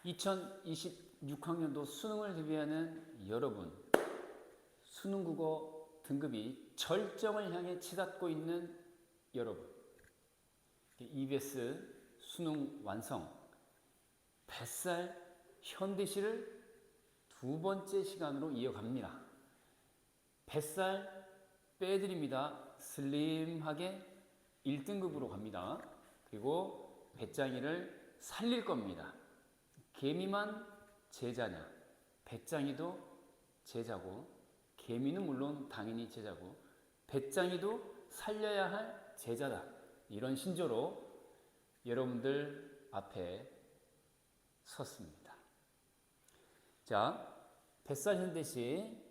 2026학년도 수능을 대비하는 여러분, 수능국어 등급이 절정을 향해 치닫고 있는 여러분, EBS 수능 완성, 뱃살 현대시를 두 번째 시간으로 이어갑니다. 뱃살 빼드립니다. 슬림하게 1등급으로 갑니다. 그리고 배짱이를 살릴 겁니다. 개미만 제자냐? 배짱이도 제자고, 개미는 물론 당연히 제자고, 배짱이도 살려야 할 제자다. 이런 신조로 여러분들 앞에 섰습니다. 자, 뱃살 현대시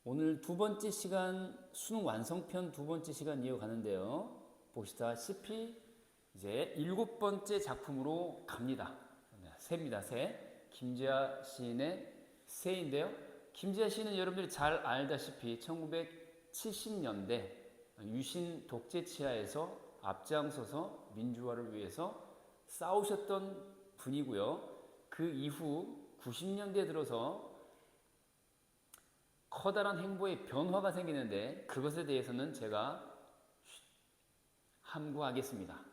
오늘 두 번째 시간 수능 완성편 두 번째 시간 이어가는데요. 보시다시피 이제 7번째 작품으로 갑니다. 새입니다. 새. 김지아 시인의 새인데요. 김지아 시인은 여러분들이 잘 알다시피 1970년대 유신 독재 치하에서 앞장서서 민주화를 위해서 싸우셨던 분이고요. 그 이후 90년대에 들어서 커다란 행보의 변화가 생기는데 그것에 대해서는 제가 함구하겠습니다.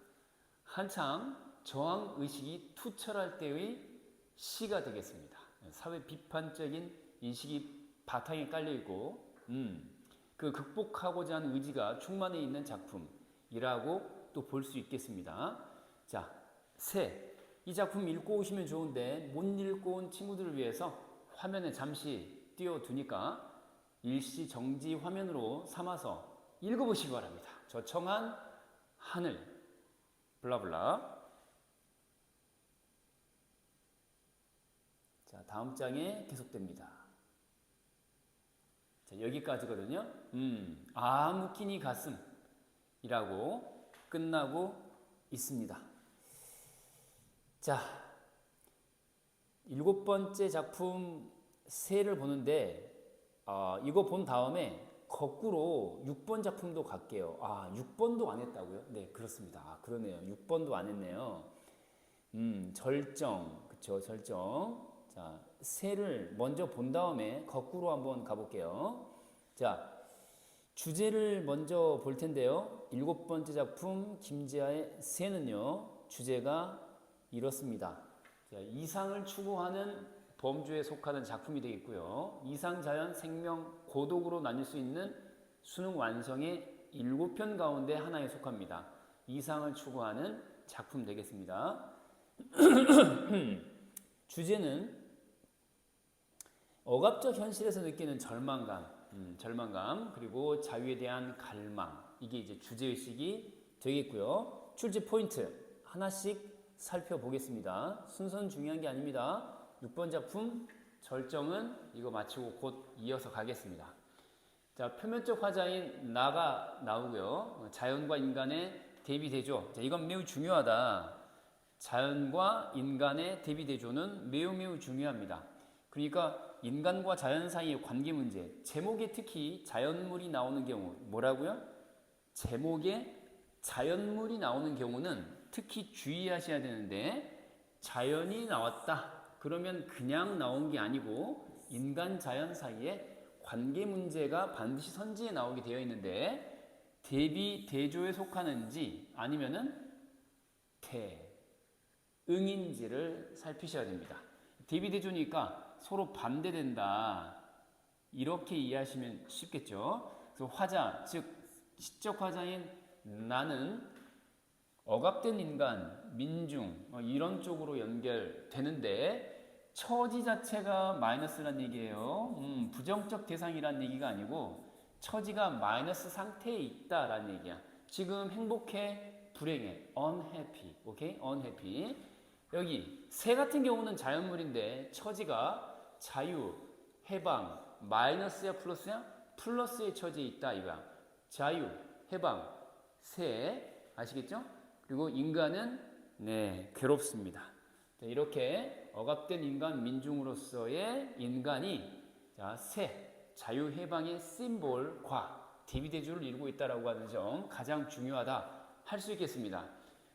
한창 저항의식이 투철할 때의 시가 되겠습니다. 사회 비판적인 인식이 바탕에 깔려있고 그 극복하고자 하는 의지가 충만해 있는 작품이라고 또 볼 수 있겠습니다. 자, 새. 이 작품 읽고 오시면 좋은데 못 읽고 온 친구들을 위해서 화면에 잠시 띄워두니까 일시 정지 화면으로 삼아서 읽어보시기 바랍니다. 저 청한 하늘 블라블라. 자, 다음 장에 계속됩니다. 자, 여기까지거든요. 아무키니 가슴이라고 끝나고 있습니다. 자, 7번째 작품 새를 보는데 이거 본 다음에 거꾸로 6번 작품도 갈게요. 6번도 안 했다고요? 네, 그렇습니다. 그러네요. 6번도 안 했네요. 절정. 그쵸, 절정. 자, 새를 먼저 본 다음에 거꾸로 한번 가볼게요. 자, 주제를 먼저 볼 텐데요. 7번째 작품 김지아의 새는요, 주제가 이렇습니다. 자, 이상을 추구하는 범주에 속하는 작품이 되겠고요. 이상, 자연, 생명, 고독으로 나뉠 수 있는 수능 완성의 7편 가운데 하나에 속합니다. 이상을 추구하는 작품 되겠습니다. 주제는 억압적 현실에서 느끼는 절망감, 그리고 자유에 대한 갈망, 이게 이제 주제의식이 되겠고요. 출제 포인트 하나씩 살펴보겠습니다. 순서는 중요한 게 아닙니다. 6번 작품 절정은 이거 마치고 곧 이어서 가겠습니다. 자, 표면적 화자인 나가 나오고요. 자연과 인간의 대비대조. 자, 이건 매우 중요하다. 자연과 인간의 대비대조는 매우 중요합니다. 그러니까 인간과 자연 사이의 관계 문제. 제목에 특히 자연물이 나오는 경우 뭐라고요? 제목에 자연물이 나오는 경우는 특히 주의하셔야 되는데, 자연이 나왔다. 그러면 그냥 나온 게 아니고 인간 자연 사이에 관계 문제가 반드시 선지에 나오게 되어 있는데, 대비 대조에 속하는지 아니면은 대응인지를 살피셔야 됩니다. 대비 대조니까 서로 반대된다, 이렇게 이해하시면 쉽겠죠. 그래서 화자, 즉 시적 화자인 나는 억압된 인간, 민중, 이런 쪽으로 연결되는데, 처지 자체가 마이너스란 얘기예요. 부정적 대상이란 얘기가 아니고 처지가 마이너스 상태에 있다라는 얘기야. 지금 행복해, 불행해, unhappy, 오케이? unhappy. 여기 새 같은 경우는 자연물인데 처지가 자유, 해방, 마이너스야 플러스야? 플러스의 처지에 있다 이거야. 자유, 해방, 새, 아시겠죠? 그리고 인간은 괴롭습니다. 자, 이렇게 억압된 인간, 민중으로서의 인간이 새, 자유해방의 심볼과 대비대조를 이루고 있다고 하는 점 가장 중요하다 할 수 있겠습니다.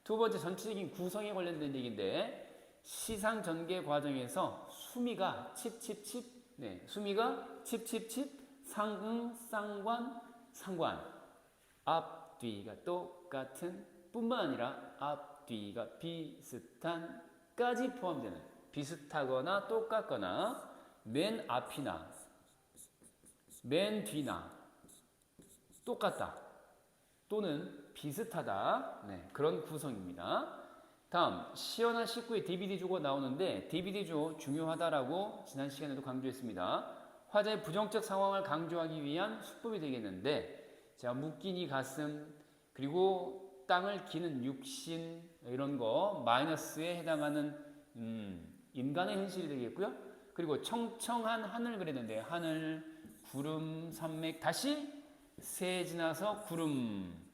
두 번째, 전체적인 구성에 관련된 얘기인데, 시상 전개 과정에서 수미가 칩칩칩, 네, 수미가 칩칩칩, 상응, 쌍관, 상관, 앞뒤가 똑같은 뿐만 아니라 앞뒤가 비슷한까지 포함되는 비슷하거나 똑같거나 맨 앞이나 맨 뒤나 똑같다 또는 비슷하다, 네, 그런 구성입니다. 다음 시어나 식구의 대비대조가 나오는데 대비대조 중요하다라고 지난 시간에도 강조했습니다. 화자의 부정적 상황을 강조하기 위한 수법이 되겠는데, 자, 묶이니 가슴, 그리고 땅을 기는 육신, 이런 거 마이너스에 해당하는 인간의 현실이 되겠고요. 그리고 청청한 하늘 그랬는데 하늘, 구름, 산맥, 다시 새 지나서 구름,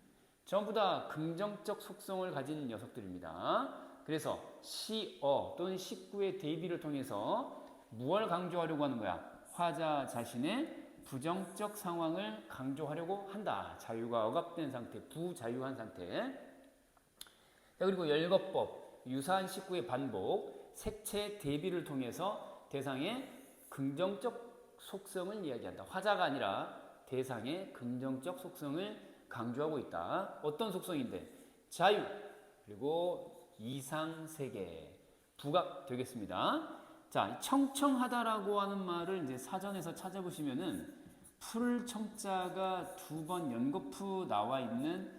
전부 다 긍정적 속성을 가진 녀석들입니다. 그래서 시어 또는 식구의 대비를 통해서 무엇을 강조하려고 하는 거야? 화자 자신의 부정적 상황을 강조하려고 한다. 자유가 억압된 상태, 부자유한 상태. 자, 그리고 열거법, 유사한 식구의 반복, 색채 대비를 통해서 대상의 긍정적 속성을 이야기한다. 화자가 아니라 대상의 긍정적 속성을 강조하고 있다. 어떤 속성인데? 자유, 그리고 이상세계, 부각 되겠습니다. 자, 청청하다라고 하는 말을 이제 사전에서 찾아보시면은 풀 청자가 두 번 연거푸 나와 있는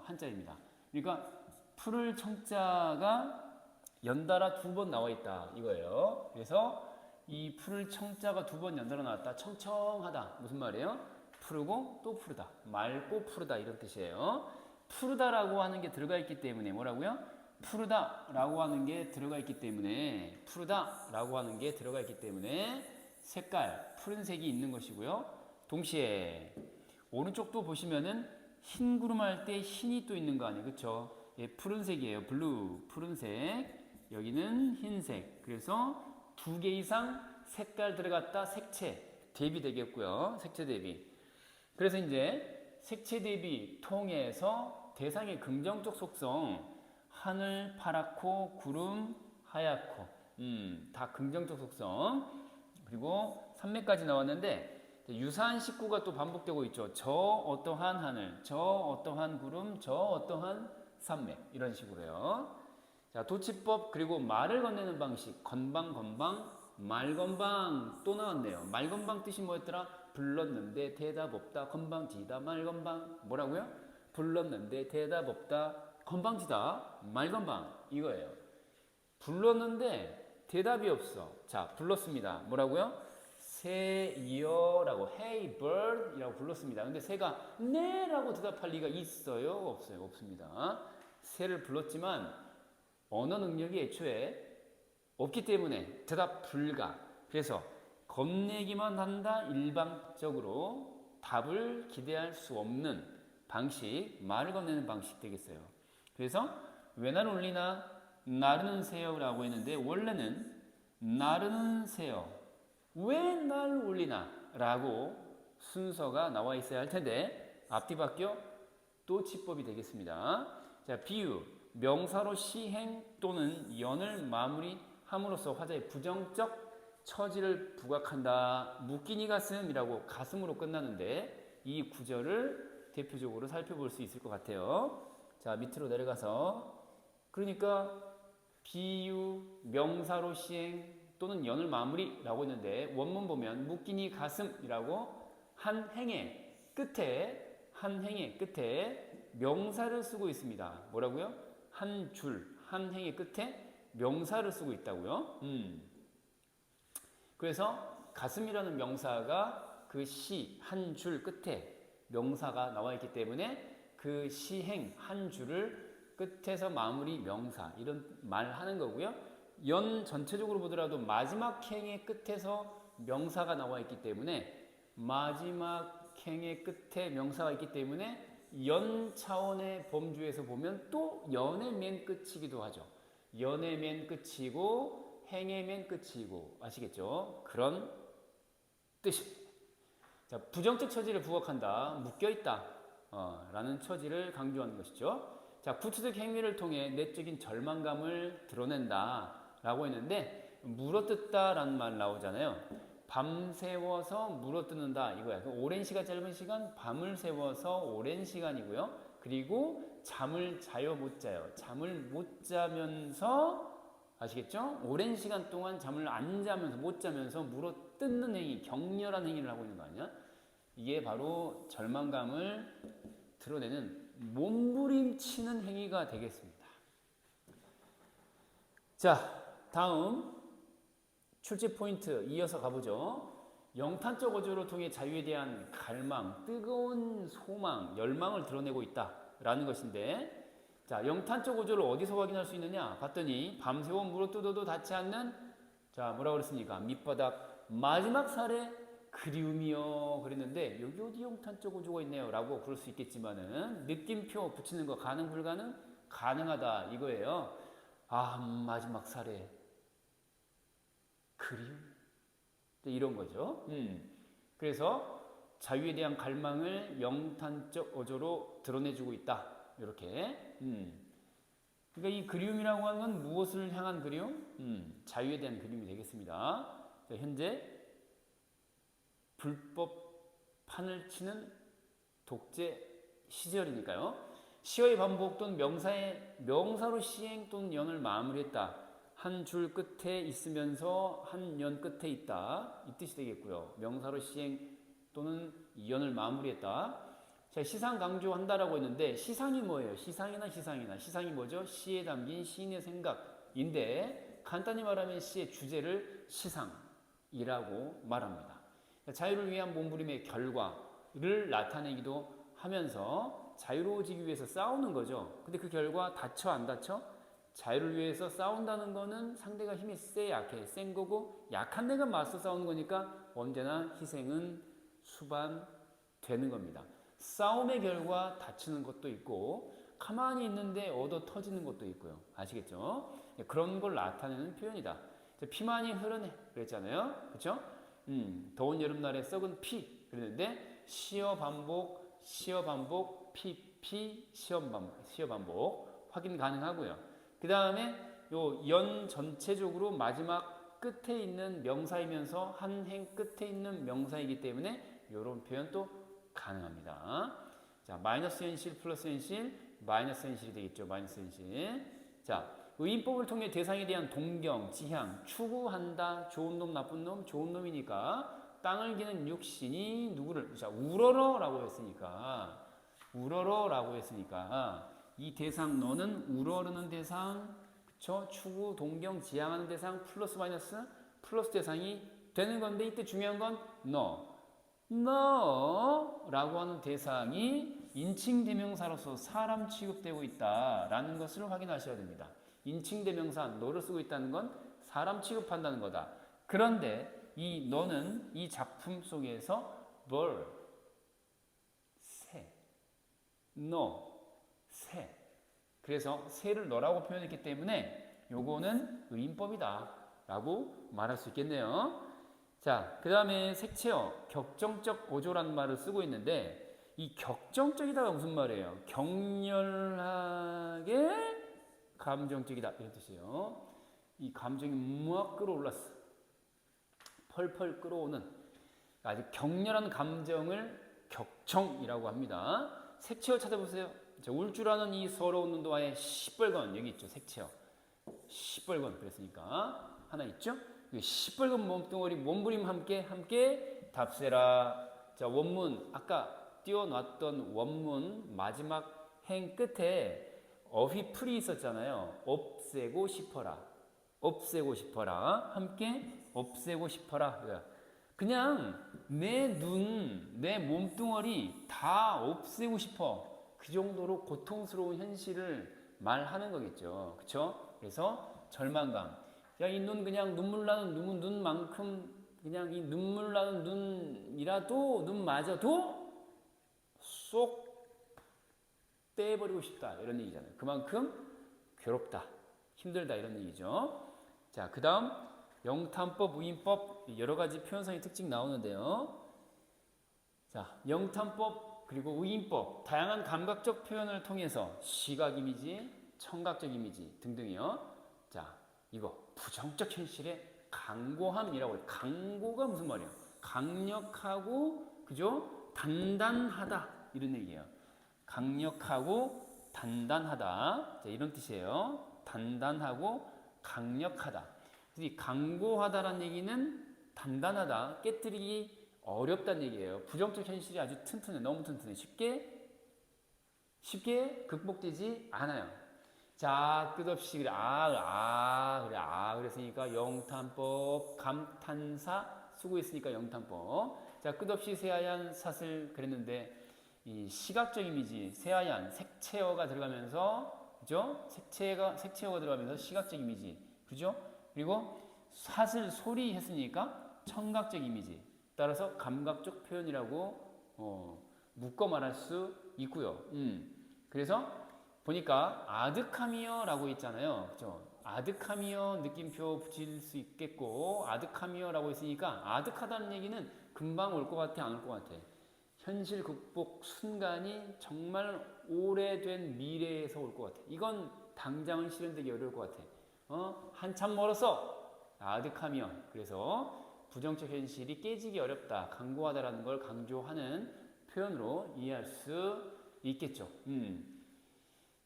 한자입니다. 그러니까 풀을 청자가 연달아 두 번 나와 있다 이거예요. 그래서 이 풀을 청자가 두 번 연달아 나왔다. 청청하다 무슨 말이에요? 푸르고 또 푸르다, 맑고 푸르다 이런 뜻이에요. 푸르다라고 하는 게 들어가 있기 때문에 뭐라고요? 푸르다라고 하는 게 들어가 있기 때문에 푸르다라고 하는 게 들어가 있기 때문에 색깔 푸른색이 있는 것이고요. 동시에 오른쪽도 보시면은 흰 구름 할 때 흰이 또 있는 거 아니에요, 그렇죠? 예, 푸른색이에요, 블루, 푸른색. 여기는 흰색. 그래서 두 개 이상 색깔 들어갔다 색채 대비 되겠고요. 색채 대비. 그래서 이제 색채 대비 통해서 대상의 긍정적 속성, 하늘 파랗고 구름 하얗고, 다 긍정적 속성. 그리고 산맥까지 나왔는데 유사한 식구가 또 반복되고 있죠. 저 어떠한 하늘, 저 어떠한 구름, 저 어떠한 산맥, 이런 식으로요. 자, 도치법, 그리고 말을 건네는 방식, 건방, 건방, 말건방 또 나왔네요. 말건방 뜻이 뭐였더라? 불렀는데 대답 없다, 건방지다, 말건방. 뭐라고요? 불렀는데 대답 없다, 건방지다, 말건방, 이거예요. 불렀는데 대답이 없어. 자, 불렀습니다. 뭐라고요? 새여라고, hey bird 이라고 불렀습니다. 근데 새가 네라고 대답할 리가 있어요? 없어요? 없습니다. 새를 불렀지만 언어 능력이 애초에 없기 때문에 대답 불가. 그래서 겁내기만 한다, 일방적으로 답을 기대할 수 없는 방식, 말을 건네는 방식 되겠어요. 그래서 왜 날 울리나 나르는 새여라고 했는데 원래는 나르는 새여, 왜 날 울리나 라고 순서가 나와 있어야 할 텐데 앞뒤 바뀌어 또 치법이 되겠습니다. 자, 비유, 명사로 시행 또는 연을 마무리함으로써 화자의 부정적 처지를 부각한다. 묶이니 가슴이라고 가슴으로 끝나는데 이 구절을 대표적으로 살펴볼 수 있을 것 같아요. 자, 밑으로 내려가서, 그러니까 비유, 명사로 시행 또는 연을 마무리라고 했는데 원문 보면 묶이니 가슴이라고 한 행의 끝에 명사를 쓰고 있습니다. 뭐라고요? 한 줄, 한 행의 끝에 명사를 쓰고 있다고요. 그래서 가슴이라는 명사가 그 시 한 줄 끝에 명사가 나와 있기 때문에 그 시행 한 줄을 끝에서 마무리 명사 이런 말 하는 거고요. 연 전체적으로 보더라도 마지막 행의 끝에서 명사가 나와 있기 때문에 마지막 행의 끝에 명사가 있기 때문에 연 차원의 범주에서 보면 또 연의 맨 끝이기도 하죠. 연의 맨 끝이고 행의 맨 끝이고, 아시겠죠? 그런 뜻입니다. 자, 부정적 처지를 부각한다, 묶여있다 라는 처지를 강조하는 것이죠. 자, 구체적 행위를 통해 내적인 절망감을 드러낸다 라고 했는데 물어뜯다라는 말 나오잖아요. 밤새워서 물어뜯는다 이거야. 오랜 시간 짧은 시간 밤을 새워서 오랜 시간이고요. 그리고 잠을 자요 못 자요. 잠을 못 자면서 아시겠죠? 오랜 시간 동안 잠을 안 자면서 못 자면서 물어뜯는 행위, 격렬한 행위를 하고 있는 거 아니야? 이게 바로 절망감을 드러내는 몸부림치는 행위가 되겠습니다. 자, 다음 출제 포인트 이어서 가보죠. 영탄적 어조를 통해 자유에 대한 갈망, 뜨거운 소망, 열망을 드러내고 있다라는 것인데, 자, 영탄적 어조를 어디서 확인할 수 있느냐? 봤더니 밤새워 물어뜯어도 닿지 않는, 자, 뭐라고 그랬습니까? 밑바닥 마지막 살에 그리움이요 그랬는데, 여기 어디 영탄적 어조가 있네요 라고 그럴 수 있겠지만은 느낌표 붙이는 거 가능 불가능? 가능하다 이거예요. 아, 마지막 살에 그리움, 이런 거죠. 그래서 자유에 대한 갈망을 영탄적 어조로 드러내주고 있다. 이렇게. 그러니까 이 그리움이라고 하는 건 무엇을 향한 그리움? 자유에 대한 그리움이 되겠습니다. 자, 현재 불법판을 치는 독재 시절이니까요. 시어의 반복 또는 명사로 시행 또는 연을 마무리했다. 한 줄 끝에 있으면서 한 연 끝에 있다. 이 뜻이 되겠고요. 명사로 시행 또는 연을 마무리했다. 자, 시상 강조한다라고 했는데 시상이 뭐예요? 시상이 뭐죠? 시에 담긴 시인의 생각인데 간단히 말하면 시의 주제를 시상이라고 말합니다. 자유를 위한 몸부림의 결과를 나타내기도 하면서 자유로워지기 위해서 싸우는 거죠. 근데 그 결과 다쳐 안 다쳐? 자유를 위해서 싸운다는 거는 상대가 힘이 세 약해 센 거고 약한 데가 맞서 싸우는 거니까 언제나 희생은 수반되는 겁니다. 싸움의 결과 다치는 것도 있고 가만히 있는데 얻어 터지는 것도 있고요. 아시겠죠? 그런 걸 나타내는 표현이다. 피만이 흐르네 그랬잖아요. 그렇죠? 더운 여름날에 썩은 피 그랬는데 시어 반복 피 시어 반복 확인 가능하고요. 그 다음에 요 연 전체적으로 마지막 끝에 있는 명사이면서 한 행 끝에 있는 명사이기 때문에 이런 표현도 가능합니다. 자, 마이너스 현실 플러스 현실 마이너스 현실이 되겠죠. 마이너스 현실. 자, 의인법을 통해 대상에 대한 동경, 지향, 추구한다. 좋은 놈, 나쁜 놈, 좋은 놈이니까 땅을 기는 육신이 누구를 자, 우러러라고 했으니까 이 대상 너는 우러르는 대상, 그쵸? 추구, 동경, 지향하는 대상 플러스 마이너스 플러스 대상이 되는 건데 이때 중요한 건 너라고 하는 대상이 인칭대명사로서 사람 취급되고 있다라는 것을 확인하셔야 됩니다. 인칭대명사 너를 쓰고 있다는 건 사람 취급한다는 거다. 그런데 이 너는 이 작품 속에서 뭘? 새, 새. 그래서 새를 너라고 표현했기 때문에 요거는 의인법이다 라고 말할 수 있겠네요. 자, 그 다음에 색채어 격정적 어조라는 말을 쓰고 있는데 이 격정적이다가 무슨 말이에요? 격렬하게 감정적이다 이런 뜻이에요. 이 감정이 막 끌어올랐어. 펄펄 끌어오는 아주 격렬한 감정을 격정이라고 합니다. 색채어 찾아보세요. 울 줄 아는 이 서러운 눈도와의 시뻘건 여기 있죠. 색채어 시뻘건 그랬으니까 하나 있죠. 시뻘건 몸뚱어리 몸부림 함께 답세라. 자, 원문 아까 띄워놨던 원문 마지막 행 끝에 어휘 풀이 있었잖아요. 없애고 싶어라 함께 없애고 싶어라. 그냥 내 눈, 내 몸뚱어리 다 없애고 싶어. 그 정도로 고통스러운 현실을 말하는 거겠죠. 그쵸? 그래서 절망감. 야, 이 눈 그냥 눈물 나는 눈만큼 그냥 이 눈물 나는 눈이라도 눈마저도 쏙 떼버리고 싶다 이런 얘기잖아요. 그만큼 괴롭다, 힘들다 이런 얘기죠. 자, 그 다음 영탄법, 의인법 여러 가지 표현상의 특징 나오는데요. 자, 영탄법 그리고 의인법 다양한 감각적 표현을 통해서 시각 이미지, 청각적 이미지 등등이요. 자, 이거 부정적 현실의 강고함이라고 해요. 강고가 무슨 말이에요? 강력하고 그죠? 단단하다 이런 얘기예요. 강력하고 단단하다. 자, 이런 뜻이에요. 단단하고 강력하다. 이 강고하다라는 얘기는 단단하다, 깨뜨리기 어렵다는 얘기예요. 부정적 현실이 아주 튼튼해, 너무 튼튼해. 쉽게 극복되지 않아요. 자, 끝없이 그래. 그랬으니까 영탄법, 감탄사 수고했으니까 영탄법. 자, 끝없이 새하얀 삿을 그랬는데 이 시각적 이미지, 새하얀 색채어가 들어가면서 그죠? 색채어가 들어가면서 시각적 이미지, 그죠? 그리고 삿을 소리 했으니까 청각적 이미지. 따라서 감각적 표현이라고 묶어 말할 수 있고요. 그래서 보니까 아득하미어라고 있잖아요. 그죠? 아득하미어 느낌표 붙일 수 있겠고 아득하미어라고 했으니까 아득하다는 얘기는 금방 올 것 같아, 안 올 것 같아? 현실 극복 순간이 정말 오래된 미래에서 올 것 같아. 이건 당장은 실현되기 어려울 것 같아. 한참 멀었어. 아득하며. 그래서 부정적 현실이 깨지기 어렵다, 강고하다라는 걸 강조하는 표현으로 이해할 수 있겠죠.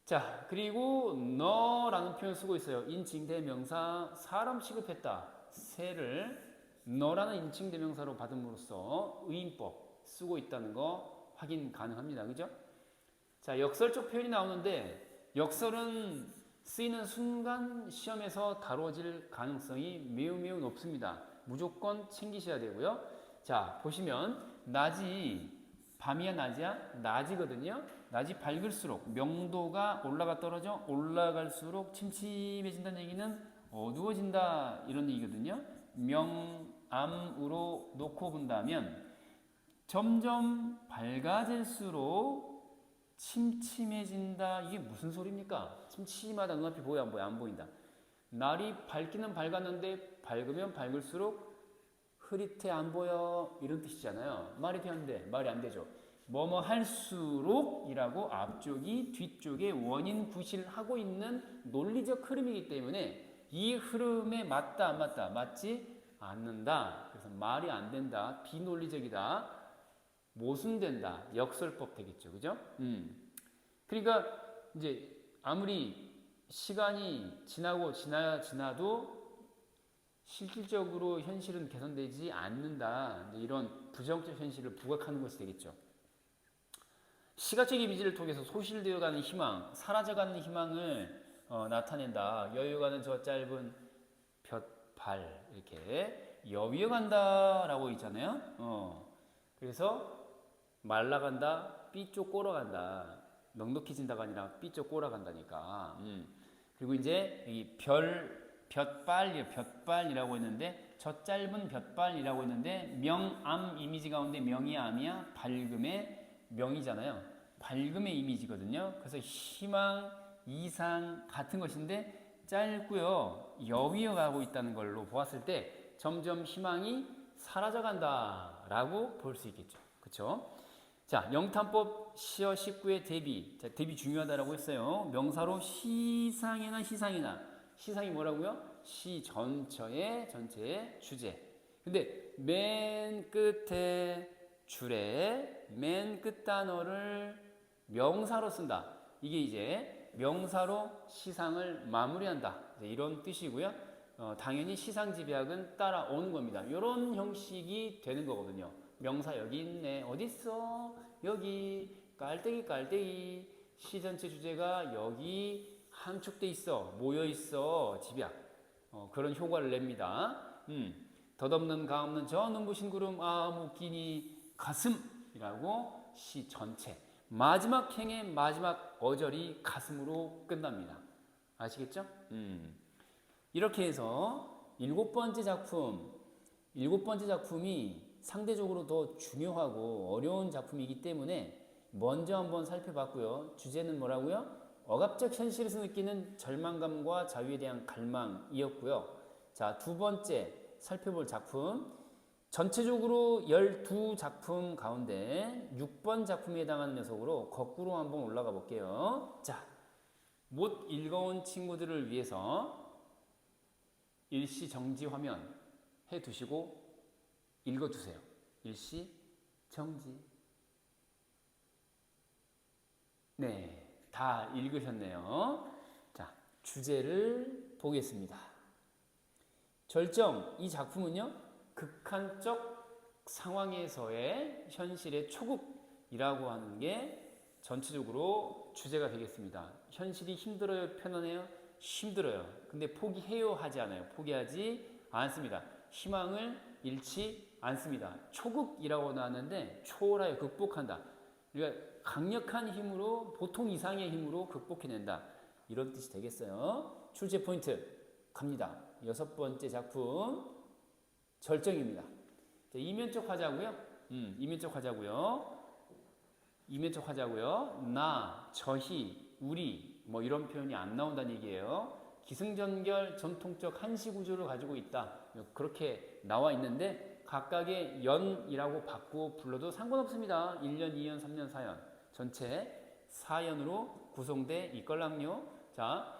자, 그리고 너라는 표현 쓰고 있어요. 인칭대명사 사람 취급했다. 새를 너라는 인칭대명사로 받음으로써 의인법 쓰고 있다는 거 확인 가능합니다. 그죠? 자, 역설적 표현이 나오는데 역설은 쓰이는 순간 시험에서 다뤄질 가능성이 매우 높습니다. 무조건 챙기셔야 되고요. 자, 보시면 낮이, 밤이야 낮이야? 낮이거든요. 낮이 밝을수록 명도가 올라가 떨어져 올라갈수록 침침해진다는 얘기는 어두워진다 이런 얘기거든요. 명암으로 놓고 본다면 점점 밝아질수록 침침해진다. 이게 무슨 소리입니까? 침침하다. 눈앞이 보여 안 보여? 안 보인다. 날이 밝기는 밝았는데 밝으면 밝을수록 흐릿해 안 보여 이런 뜻이잖아요. 말이 되는데 말이 안 되죠. 뭐뭐 할수록 이라고 앞쪽이 뒤쪽에 원인 구실하고 있는 논리적 흐름이기 때문에 이 흐름에 맞다 안 맞다? 맞지 않는다. 그래서 말이 안 된다. 비논리적이다. 모순된다. 역설법 되겠죠. 그죠? 그러니까 이제 아무리 시간이 지나도 실질적으로 현실은 개선되지 않는다. 이런 부정적 현실을 부각하는 것이 되겠죠. 시각적 이미지를 통해서 소실되어가는 희망, 사라져가는 희망을 나타낸다. 여유가는 저 짧은 볕발 이렇게 여위어간다라고 있잖아요. 그래서 말라간다, 삐쪽 꼬라간다. 넉넉해진다가 아니라 삐쪽 꼬라간다니까. 그리고 이제 이 볕발이라고 했는데 저 짧은 볕발이라고 했는데 명암 이미지 가운데 명이 암이야. 밝음의 명이잖아요. 밝음의 이미지거든요. 그래서 희망, 이상 같은 것인데 짧고요. 여위어 가고 있다는 걸로 보았을 때 점점 희망이 사라져간다라고 볼 수 있겠죠. 그렇죠? 자, 영탄법 시어 19의 대비. 자, 대비 중요하다라고 했어요. 명사로 시상이나 시상이 뭐라고요? 시 전체의 주제. 근데 맨 끝에 줄에 맨 끝 단어를 명사로 쓴다. 이게 이제 명사로 시상을 마무리한다. 이런 뜻이고요. 당연히 시상지배학은 따라오는 겁니다. 이런 형식이 되는 거거든요. 명사 여기 있네. 어디 있어? 여기 깔때기 시 전체 주제가 여기 함축돼 있어. 모여 있어. 집약. 그런 효과를 냅니다. 덧없는 가없는 저 눈부신 구름 웃기니 가슴이라고 시 전체 마지막 행의 마지막 어절이 가슴으로 끝납니다. 아시겠죠? 이렇게 해서 일곱 번째 작품이 상대적으로 더 중요하고 어려운 작품이기 때문에 먼저 한번 살펴봤고요. 주제는 뭐라고요? 억압적 현실에서 느끼는 절망감과 자유에 대한 갈망이었고요. 자, 두 번째 살펴볼 작품, 전체적으로 12작품 가운데 6번 작품에 해당하는 녀석으로 거꾸로 한번 올라가 볼게요. 자, 못 읽어온 친구들을 위해서 일시 정지 화면 해두시고 읽어주세요. 일시 정지. 네, 다 읽으셨네요. 자, 주제를 보겠습니다. 절정, 이 작품은요, 극한적 상황에서의 현실의 초급이라고 하는 게 전체적으로 주제가 되겠습니다. 현실이 힘들어요? 편안해요? 힘들어요. 근데 포기해요? 하지 않아요. 포기하지 않습니다. 희망을 잃지 않습니다. 초급이라고 나왔는데 초월하여 극복한다. 그러니까 강력한 힘으로, 보통 이상의 힘으로 극복해낸다. 이런 뜻이 되겠어요. 출제 포인트 갑니다. 6번째 작품 절정입니다. 자, 이면적 화자고요. 이면적 화자고요. 이면적 화자고요. 나, 저희, 우리 뭐 이런 표현이 안 나온다는 얘기예요. 기승전결 전통적 한시 구조를 가지고 있다. 그렇게 나와 있는데 각각의 연이라고 받고 불러도 상관없습니다. 1년, 2년, 3년, 4년 전체 4연으로 구성돼 있걸랑요. 자,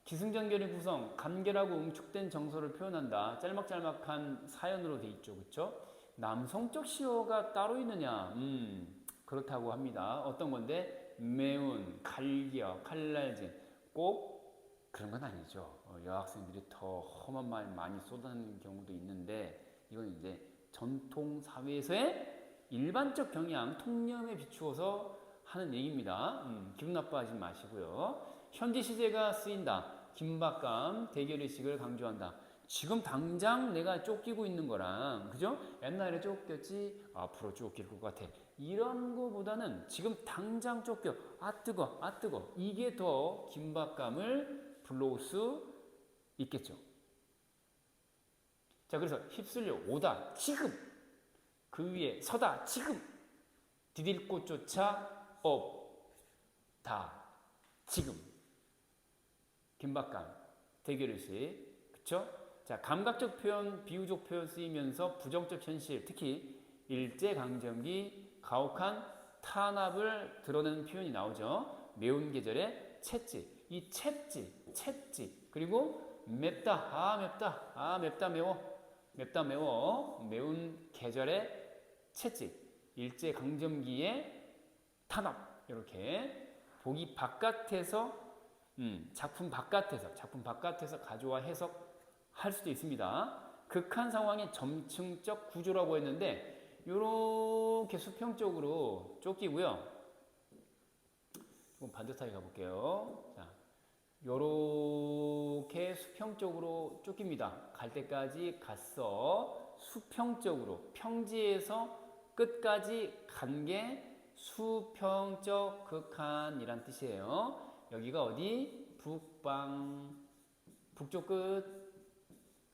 기승전결의 구성, 간결하고 응축된 정서를 표현한다. 짤막짤막한 사연으로 돼 있죠. 그렇죠? 남성적 시어가 따로 있느냐? 그렇다고 합니다. 어떤 건데? 매운, 갈겨, 칼날진. 꼭 그런 건 아니죠. 여학생들이 더 험한 말 많이 쏟아내는 경우도 있는데 이건 이제 전통 사회에서의 일반적 경향, 통념에 비추어서 하는 얘기입니다. 기분 나빠하지 마시고요. 현재 시제가 쓰인다. 긴박감, 대결의식을 강조한다. 지금 당장 내가 쫓기고 있는 거랑, 그죠? 옛날에 쫓겼지, 앞으로 쫓길 것 같아. 이런 거보다는 지금 당장 쫓겨. 아, 뜨거, 아, 뜨거. 이게 더 긴박감을 불러올 수 있겠죠. 자, 그래서 휩쓸려 오다, 지금. 그 위에 서다, 지금. 디딜 꽃조차 없다, 지금. 긴박감, 대결의식, 그쵸? 자, 감각적 표현, 비유적 표현 쓰이면서 부정적 현실, 특히 일제강점기 가혹한 탄압을 드러내는 표현이 나오죠. 매운 계절의 채찍, 이 채찍, 그리고 맵다, 맵다 매워, 매운 계절의 채찍, 일제강점기의 탄압, 이렇게 보기 바깥에서 작품 바깥에서 가져와 해석할 수도 있습니다. 극한 상황의 점층적 구조라고 했는데 이렇게 수평적으로 쫓기고요. 조금 반듯하게 가볼게요. 자, 요렇게 수평적으로 쫓깁니다. 갈 때까지 갔어. 수평적으로, 평지에서 끝까지 간 게 수평적 극한이란 뜻이에요. 여기가 어디? 북쪽 끝.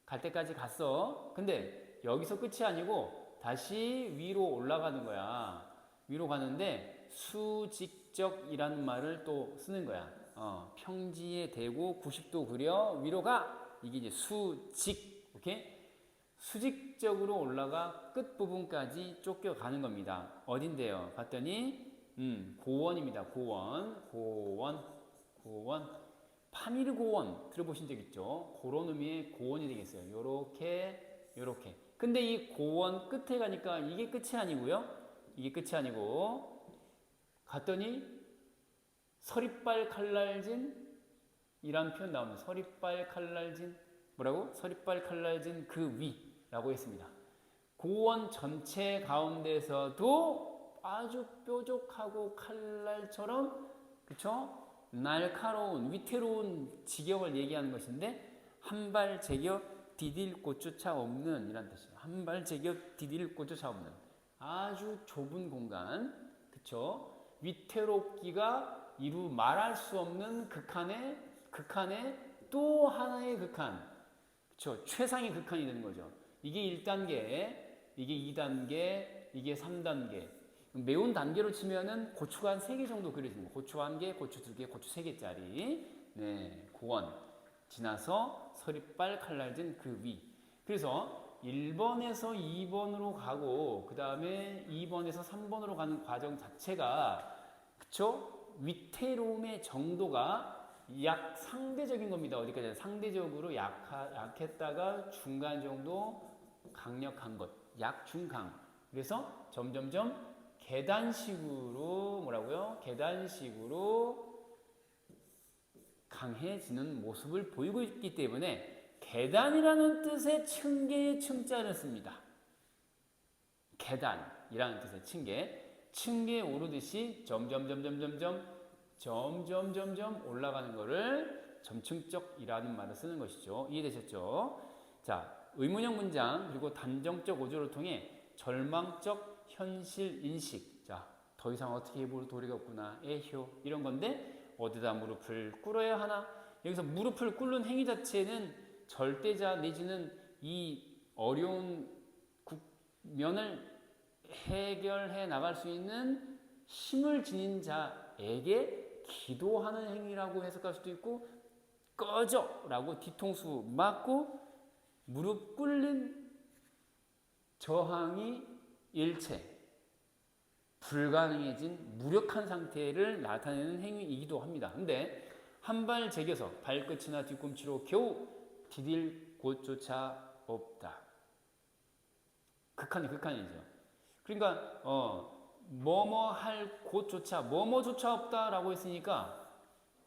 갈 때까지 갔어. 근데 여기서 끝이 아니고 다시 위로 올라가는 거야. 위로 가는데 수직적이라는 말을 또 쓰는 거야. 평지에 대고 90도 그려 위로 가. 이게 이제 수직. 오케이? 수직적으로 올라가 끝부분까지 쫓겨가는 겁니다. 어딘데요? 봤더니 고원입니다. 고원. 파미르 고원 들어보신 적 있죠? 그런 의미의 고원이 되겠어요. 요렇게. 근데 이 고원 끝에 가니까 이게 끝이 아니고요. 이게 끝이 아니고 갔더니 서리빨 칼날진 이란 표현 나옵니다. 서리빨 칼날진 뭐라고? 서리빨 칼날진 그 위라고 했습니다. 고원 전체 가운데서도 아주 뾰족하고 칼날처럼, 그쵸? 날카로운, 위태로운 지경을 얘기하는 것인데 한 발 제격 디딜 곳조차 없는 이란 뜻이에요. 한 발 제격 디딜 곳조차 없는 아주 좁은 공간, 그쵸? 위태롭기가 이루 말할 수 없는 극한의 또 하나의 극한, 그쵸? 최상의 극한이 되는 거죠. 이게 1단계, 이게 2단계, 이게 3단계. 매운 단계로 치면은 고추가 한 3개 정도 그려집니다. 고추 1개, 고추 2개, 고추 3개짜리. 네, 고원. 지나서 서리빨 칼날진 그 위. 그래서 1번에서 2번으로 가고 그 다음에 2번에서 3번으로 가는 과정 자체가, 그쵸? 위태로움의 정도가 상대적인 겁니다. 어디까지? 상대적으로 약했다가 중간 정도 강력한 것. 약중강. 그래서 점점점 계단식으로 뭐라고요? 계단식으로 강해지는 모습을 보이고 있기 때문에 계단이라는 뜻의 층계의 층자를 씁니다. 계단이라는 뜻의 층계에 오르듯이 점점점 올라가는 거를 점층적이라는 말을 쓰는 것이죠. 이해되셨죠? 자, 의문형 문장 그리고 단정적 어조를 통해 절망적 현실 인식. 자, 더 이상 어떻게 해볼 도리가 없구나. 에효. 이런 건데 어디다 무릎을 꿇어야 하나? 여기서 무릎을 꿇는 행위 자체는 절대자 내지는 이 어려운 국면을 해결해 나갈 수 있는 힘을 지닌 자에게 기도하는 행위라고 해석할 수도 있고, 꺼져! 라고 뒤통수 맞고 무릎 꿇는 저항이 일체 불가능해진 무력한 상태를 나타내는 행위이기도 합니다. 근데 한 발 제겨서 발끝이나 뒤꿈치로 겨우 디딜 곳조차 없다. 극한이죠. 그러니까 뭐뭐 할 곳조차 뭐뭐조차 없다라고 했으니까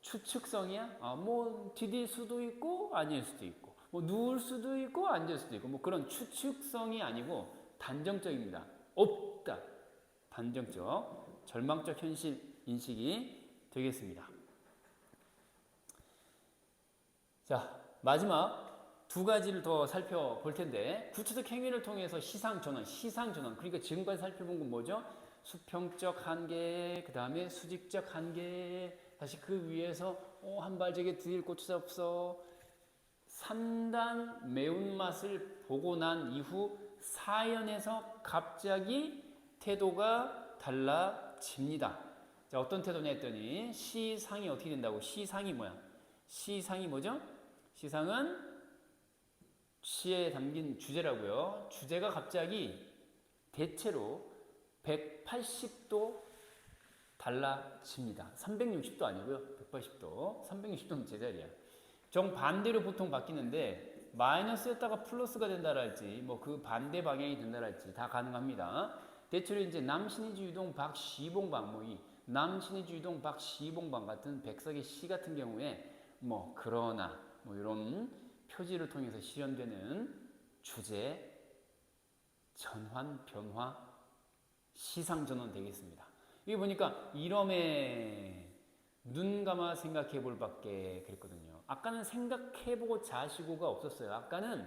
추측성이야. 뭐 디딜 수도 있고 아닐 수도 있고, 뭐 누울 수도 있고 앉을 수도 있고, 뭐 그런 추측성이 아니고 단정적입니다. 없다. 단정적, 절망적 현실 인식이 되겠습니다. 자, 마지막 두 가지를 더 살펴볼 텐데, 구체적 행위를 통해서 시상전환. 그러니까 지금까지 살펴본 건 뭐죠? 수평적 한계, 그 다음에 수직적 한계, 다시 그 위에서 한 발제게 드릴 곳이 없어. 3단 매운맛을 보고 난 이후 4연에서 갑자기 태도가 달라집니다. 자, 어떤 태도냐 했더니 시상이 어떻게 된다고? 시상이 뭐야? 시상이 뭐죠? 시상은 시에 담긴 주제라고요. 주제가 갑자기 대체로 180도 달라집니다. 360도 아니고요. 180도. 360도는 제자리야. 정반대로 보통 바뀌는데 마이너스였다가 플러스가 된다랄지 뭐 그 반대 방향이 된다랄지 다 가능합니다. 대체로 이제 남신의주의동 박시봉방 뭐 이 남신의주의동 박시봉방 같은 백석의 시 같은 경우에 뭐 그러나 뭐 이런 표지를 통해서 실현되는 주제, 전환, 변화, 시상전환 되겠습니다. 이게 보니까 이러면 눈 감아 생각해 볼 밖에 그랬거든요. 아까는 생각해보고 자시고가 없었어요. 아까는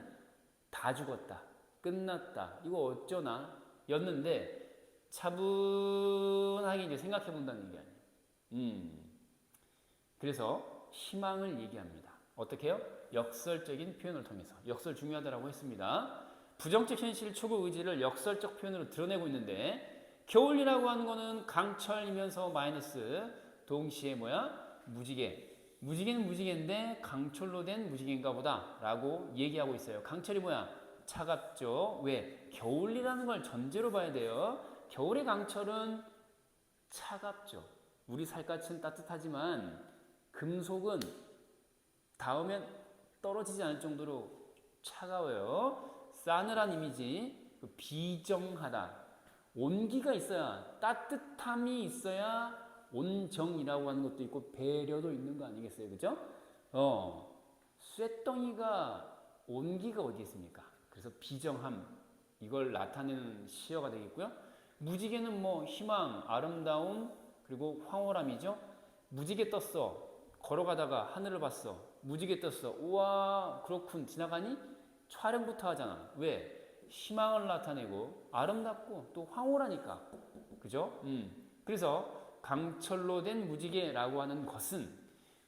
다 죽었다, 끝났다, 이거 어쩌나 였는데 차분하게 이제 생각해 본다는 게 아니에요. 그래서 희망을 얘기합니다. 어떻게 해요? 역설적인 표현을 통해서. 역설 중요하다고 했습니다. 부정적 현실 초구 의지를 역설적 표현으로 드러내고 있는데, 겨울이라고 하는 거는 강철이면서 마이너스, 동시에 뭐야? 무지개. 무지개는 무지개인데 강철로 된 무지개인가 보다 라고 얘기하고 있어요. 강철이 뭐야? 차갑죠. 왜? 겨울이라는 걸 전제로 봐야 돼요. 겨울의 강철은 차갑죠. 우리 살갗은 따뜻하지만 금속은 닿으면 떨어지지 않을 정도로 차가워요. 싸늘한 이미지, 비정하다. 온기가 있어야, 따뜻함이 있어야 온정이라고 하는 것도 있고 배려도 있는 거 아니겠어요? 그죠? 쇳덩이가 온기가 어디 있습니까? 그래서 비정함, 이걸 나타내는 시어가 되겠고요. 무지개는 뭐 희망, 아름다움, 그리고 황홀함이죠. 무지개 떴어. 걸어가다가 하늘을 봤어. 무지개 떴어. 우와, 그렇군. 지나가니? 촬영부터 하잖아. 왜? 희망을 나타내고 아름답고 또 황홀하니까. 그죠? 그래서 강철로 된 무지개라고 하는 것은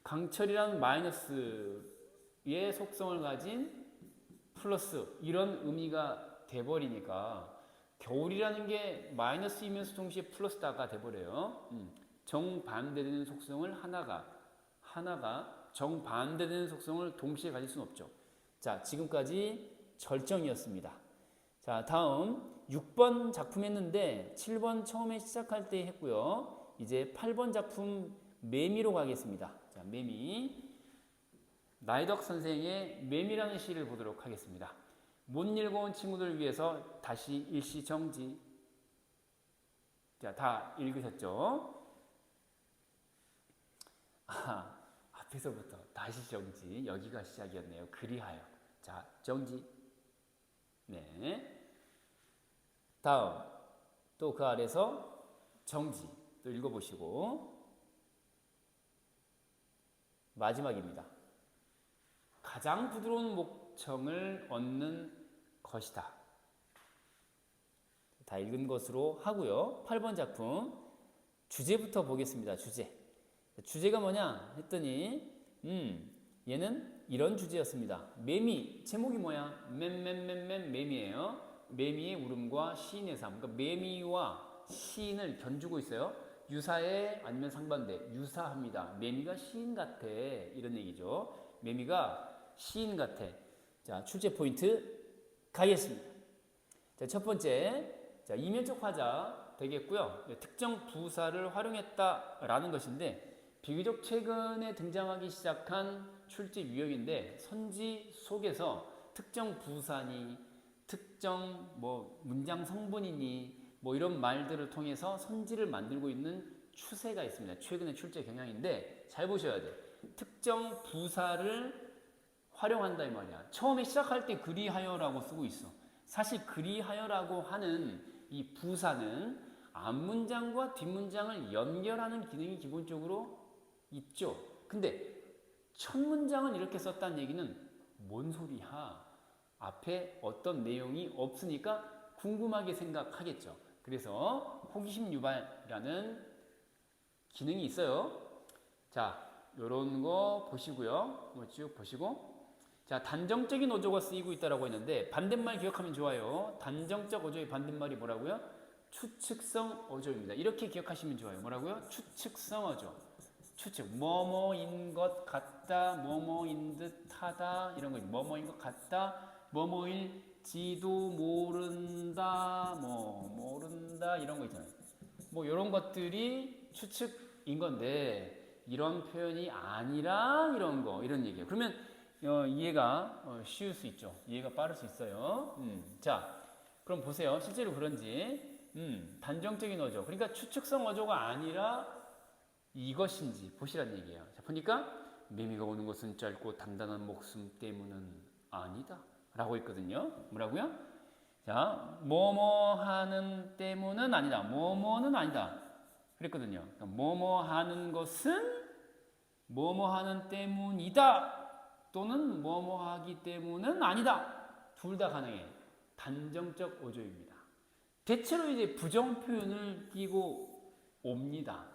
강철이라는 마이너스의 속성을 가진 플러스 이런 의미가 돼버리니까 겨울이라는 게 마이너스이면서 동시에 플러스다가 돼버려요. 정반대되는 속성을 하나가 정반대되는 속성을 동시에 가질 수는 없죠. 자, 지금까지 절정이었습니다. 자, 다음 6번 작품 했는데 7번 처음에 시작할 때 했고요. 이제 8번 작품 매미로 가겠습니다. 자, 자, 매미. 나이덕 선생의 매미라는 시를 보도록 하겠습니다. 못 읽어온 친구들 위해서 다시 일시 정지. 자, 다 읽으셨죠? 앞에서부터 다시 정지. 여기가 시작이었네요. 그리하여. 자, 정지. 네. 다음. 또 그 아래서 정지. 또 읽어보시고. 마지막입니다. 가장 부드러운 목청을 얻는 것이다. 다 읽은 것으로 하고요. 8번 작품 주제부터 보겠습니다. 주제가 뭐냐 했더니 얘는 이런 주제였습니다. 매미. 제목이 뭐야? 매미예요. 매미의 울음과 시인의 삶. 그러니까 매미와 시인을 견주고 있어요. 유사해 아니면 상반대? 유사합니다. 매미가 시인 같아. 이런 얘기죠. 매미가 시인 같아. 자, 출제 포인트 가겠습니다. 자, 첫 번째. 자, 이면적 화자 되겠고요. 특정 부사를 활용했다라는 것인데 비교적 최근에 등장하기 시작한 출제 유형인데 선지 속에서 특정 부사니 특정 문장 성분이니 이런 말들을 통해서 선지를 만들고 있는 추세가 있습니다. 최근의 출제 경향인데 잘 보셔야 돼요. 특정 부사를 활용한다 이 말이야. 처음에 시작할 때 그리하여라고 쓰고 있어. 사실 그리하여라고 하는 이 부사는 앞문장과 뒷문장을 연결하는 기능이 기본적으로 있죠. 근데 첫 문장을 이렇게 썼다는 얘기는 뭔 소리야? 앞에 어떤 내용이 없으니까 궁금하게 생각하겠죠. 그래서 호기심 유발이라는 기능이 있어요. 자, 요런 거 보시고요. 쭉 보시고. 자, 단정적인 어조가 쓰이고 있다라고 했는데 반대말 기억하면 좋아요. 단정적 어조의 반대말이 뭐라고요? 추측성 어조입니다. 이렇게 기억하시면 좋아요. 뭐라고요? 추측성 어조. 추측. 뭐뭐인 것 같다, 뭐뭐인 듯하다 이런 거. 뭐뭐인 것 같다, 뭐뭐일지도 모른다, 모른다 이런 거 있잖아요. 이런 것들이 추측인 건데 이런 표현이 아니라 이런 얘기예요. 그러면 이해가 쉬울 수 있죠. 이해가 빠를 수 있어요. 자, 그럼 보세요. 실제로 그런지 단정적인 어조. 그러니까 추측성 어조가 아니라 이것인지 보시란 얘기예요. 자, 보니까 매미가 오는 것은 짧고 단단한 목숨 때문은 아니다 라고 했거든요. 뭐라고요? 자, 뭐뭐하는 때문은 아니다. 뭐뭐는 아니다 그랬거든요. 그러니까 뭐뭐하는 것은 뭐뭐하는 때문이다 또는 뭐뭐하기 때문은 아니다. 둘 다 가능해. 단정적 어조입니다. 대체로 이제 부정 표현을 끼고 옵니다.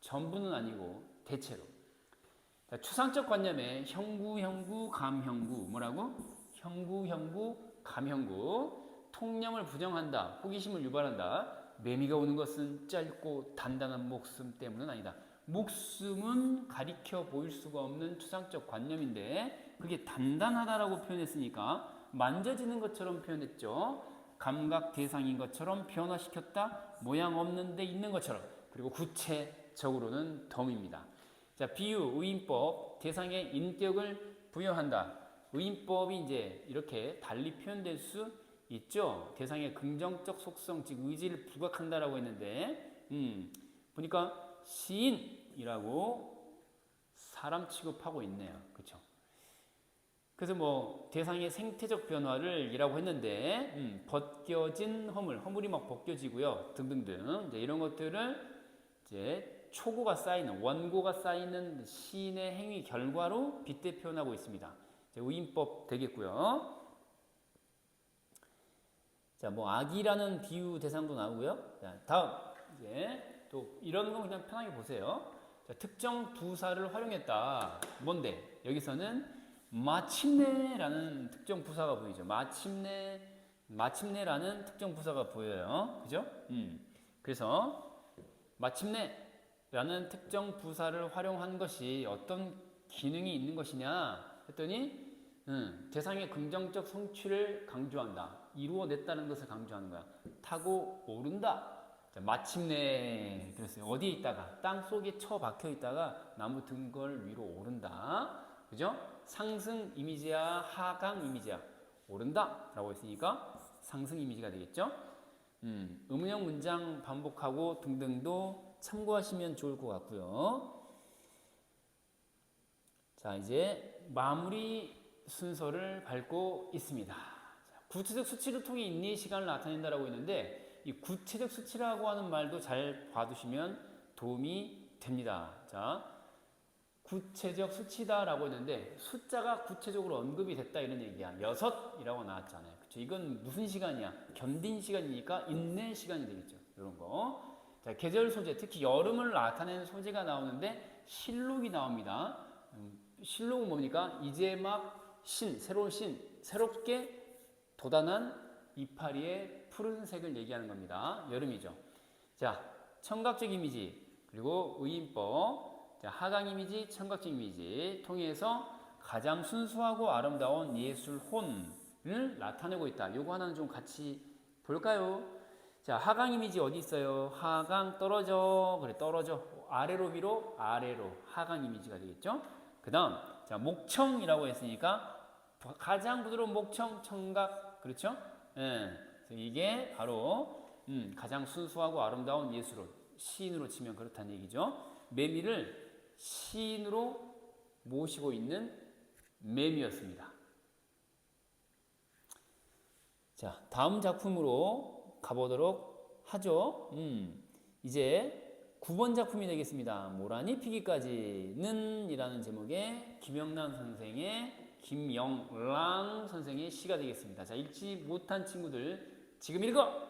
전부는 아니고 대체로. 자, 추상적 관념에 형구, 감형구. 뭐라고? 형구, 감형구. 통념을 부정한다. 호기심을 유발한다. 매미가 오는 것은 짧고 단단한 목숨 때문은 아니다. 목숨은 가리켜 보일 수가 없는 추상적 관념인데 그게 단단하다라고 표현했으니까 만져지는 것처럼 표현했죠. 감각 대상인 것처럼 변화시켰다. 모양 없는 데 있는 것처럼. 그리고 구체적으로는 덤입니다. 자, 비유, 의인법, 대상에 인격을 부여한다. 의인법이 이제 이렇게 달리 표현될 수 있죠. 대상의 긍정적 속성, 즉 의지를 부각한다라고 했는데 보니까 시인이라고 사람 취급하고 있네요. 그렇죠? 그래서 대상의 생태적 변화를 이라고 했는데 벗겨진 허물이 막 벗겨지고요. 등등등 이제 이런 것들을 이제 초고가 쌓이는 원고가 쌓이는 시인의 행위 결과로 빗대 표현하고 있습니다. 이제 의인법 되겠고요. 자, 악이라는 비유 대상도 나오고요. 자, 다음 이제 또 이런 거 그냥 편하게 보세요. 자, 특정 부사를 활용했다. 뭔데? 여기서는 마침내라는 특정 부사가 보이죠. 마침내라는 특정 부사가 보여요. 그죠? 그래서 마침내라는 특정 부사를 활용한 것이 어떤 기능이 있는 것이냐 했더니 대상의 긍정적 성취를 강조한다. 이루어냈다는 것을 강조하는 거야. 타고 오른다. 자, 마침내 그랬어요. 어디에 있다가 땅 속에 처박혀 있다가 나무 등걸 위로 오른다. 그죠? 상승 이미지야, 하강 이미지야. 오른다 라고 했으니까 상승 이미지가 되겠죠. 의문형 문장 반복하고 등등도 참고하시면 좋을 것 같고요. 자, 이제 마무리 순서를 밟고 있습니다. 자, 구체적 수치를 통해 인내의 시간을 나타낸다라고 했는데 이 구체적 수치라고 하는 말도 잘 봐두시면 도움이 됩니다. 자, 구체적 수치다라고 했는데 숫자가 구체적으로 언급이 됐다 이런 얘기야. 6이라고 나왔잖아요. 그쵸? 이건 무슨 시간이야? 견딘 시간이니까 인내 시간이 되겠죠. 이런 거. 자, 계절 소재, 특히 여름을 나타내는 소재가 나오는데 실록이 나옵니다. 실록은 뭡니까? 이제 막 새로운 새롭게 돋아난 이파리의 푸른색을 얘기하는 겁니다. 여름이죠. 자, 청각적 이미지, 그리고 의인법, 자, 하강 이미지, 청각적 이미지 통해서 가장 순수하고 아름다운 예술 혼을 나타내고 있다. 요거 하나는 좀 같이 볼까요? 자, 하강 이미지 어디 있어요? 하강 떨어져. 그래, 떨어져. 아래로 위로, 아래로. 하강 이미지가 되겠죠? 그 다음, 자, 목청이라고 했으니까 가장 부드러운 목청, 청각, 그렇죠? 예. 이게 바로 가장 순수하고 아름다운 예술로 시인으로 치면 그렇다는 얘기죠. 매미를 시인으로 모시고 있는 매미였습니다. 자, 다음 작품으로 가보도록 하죠. 이제 9번 작품이 되겠습니다. 모란이 피기까지는 이라는 제목의 김영란 선생의 시가 되겠습니다. 자, 읽지 못한 친구들 지금 읽어!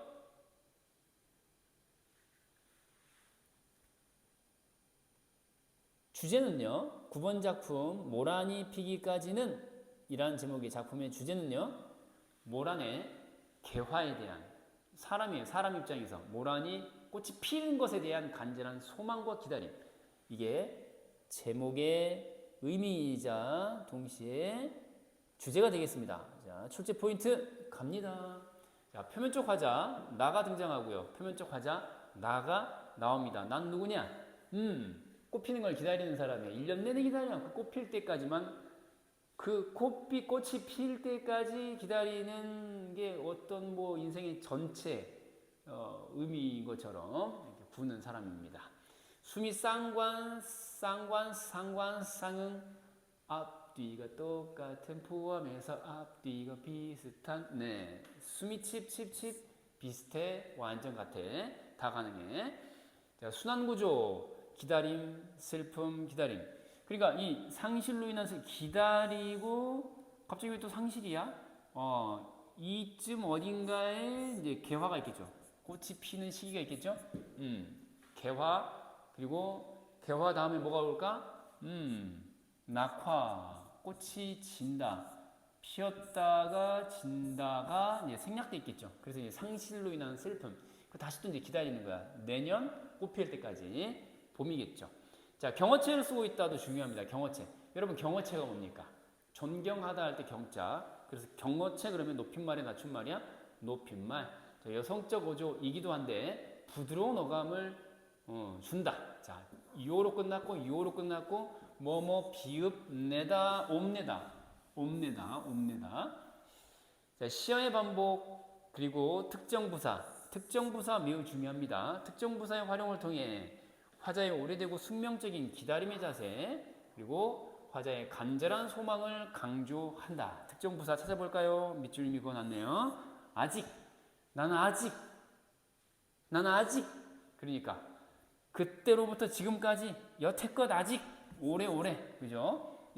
주제는요, 9번 작품 모란이 피기까지는 이라는 제목의 작품의 주제는요, 모란의 개화에 대한 사람 입장에서 모란이 꽃이 피는 것에 대한 간절한 소망과 기다림. 이게 제목의 의미이자 동시에 주제가 되겠습니다. 자, 출제 포인트 갑니다. 자, 표면적 화자 나가 등장하고요. 표면적 화자 나가 나옵니다. 난 누구냐? 꽃 피는 걸 기다리는 사람이야. 1년 내내 기다려. 그 꽃 필 때까지만, 그 꽃이 필 때까지 기다리는 게 어떤 뭐 인생의 전체 의미인 것처럼 이렇게 구는 사람입니다. 숨이 쌍관, 상응, 앞뒤가 똑같은 포함해서 앞뒤가 비슷한, 네, 숨이 칩 비슷해, 완전 같아, 다 가능해. 자, 순환구조, 기다림, 슬픔, 기다림. 그러니까 이 상실로 인해서 기다리고 갑자기 왜 또 상실이야? 이쯤 어딘가에 이제 개화가 있겠죠. 꽃이 피는 시기가 있겠죠. 개화, 그리고 개화 다음에 뭐가 올까? 낙화, 꽃이 진다. 피었다가 진다가 이제 생략돼 있겠죠. 그래서 이제 상실로 인한 슬픔. 그 다시 또 이제 기다리는 거야. 내년 꽃 피울 때까지. 봄이겠죠. 자, 경어체를 쓰고 있다도 중요합니다. 경어체. 여러분, 경어체가 뭡니까? 존경하다 할 때 경자. 그래서 경어체 그러면 높임말이야, 낮춤말이야? 높임말. 자, 여성적 어조이기도 한데 부드러운 어감을 준다. 자, 이어로 끝났고 뭐뭐 비읍 내다 옴내다. 자, 시어의 반복 그리고 특정부사 매우 중요합니다. 특정부사의 활용을 통해 화자의 오래되고 숙명적인 기다림의 자세, 그리고 화자의 간절한 소망을 강조한다. 특정부사 찾아볼까요? 밑줄이 그어놨네요. 나는 아직. 그러니까 그때로부터 지금까지 여태껏 아직 오래오래, 그죠?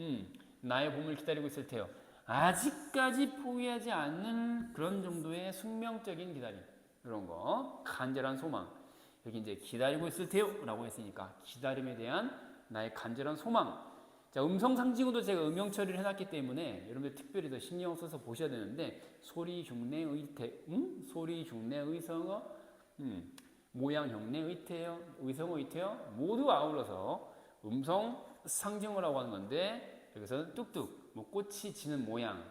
나의 봄을 기다리고 있을 테요. 아직까지 포기하지 않는 그런 정도의 숙명적인 기다림, 이런 거, 간절한 소망. 여기 이제 기다리고 있을 테요 라고 했으니까 기다림에 대한 나의 간절한 소망. 자, 음성 상징으로 제가 음영 처리를 해놨기 때문에 여러분들 특별히 더 신경 써서 보셔야 되는데, 소리, 흉내, 의성어, 모양, 형내, 의성어, 의태어 모두 아울러서 음성 상징어라고 하는 건데, 여기서는 뚝뚝, 뭐 꽃이 지는 모양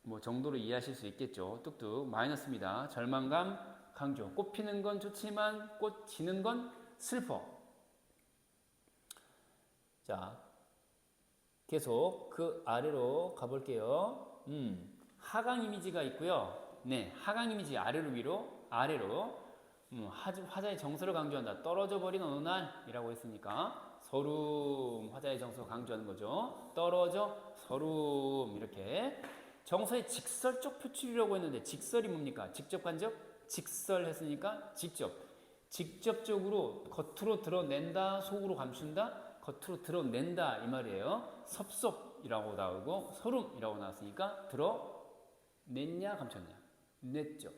뭐 정도로 이해하실 수 있겠죠. 뚝뚝 마이너스입니다. 절망감, 강조. 꽃 피는 건 좋지만 꽃 지는 건 슬퍼. 자, 계속 그 아래로 가볼게요. 하강 이미지가 있고요. 네, 하강 이미지 아래로 위로 아래로 화자의 정서를 강조한다. 떨어져 버린 어느 날이라고 했으니까 서름, 화자의 정서 강조하는 거죠. 떨어져 서름. 이렇게 정서의 직설적 표출이라고 했는데 직설이 뭡니까? 직접 간접? 직설 했으니까 직접적으로 겉으로 드러낸다, 속으로 감춘다, 겉으로 드러낸다 이 말이에요. 섭섭이라고 나오고 서름이라고 나왔으니까 드러냈냐 감췄냐? 냈죠.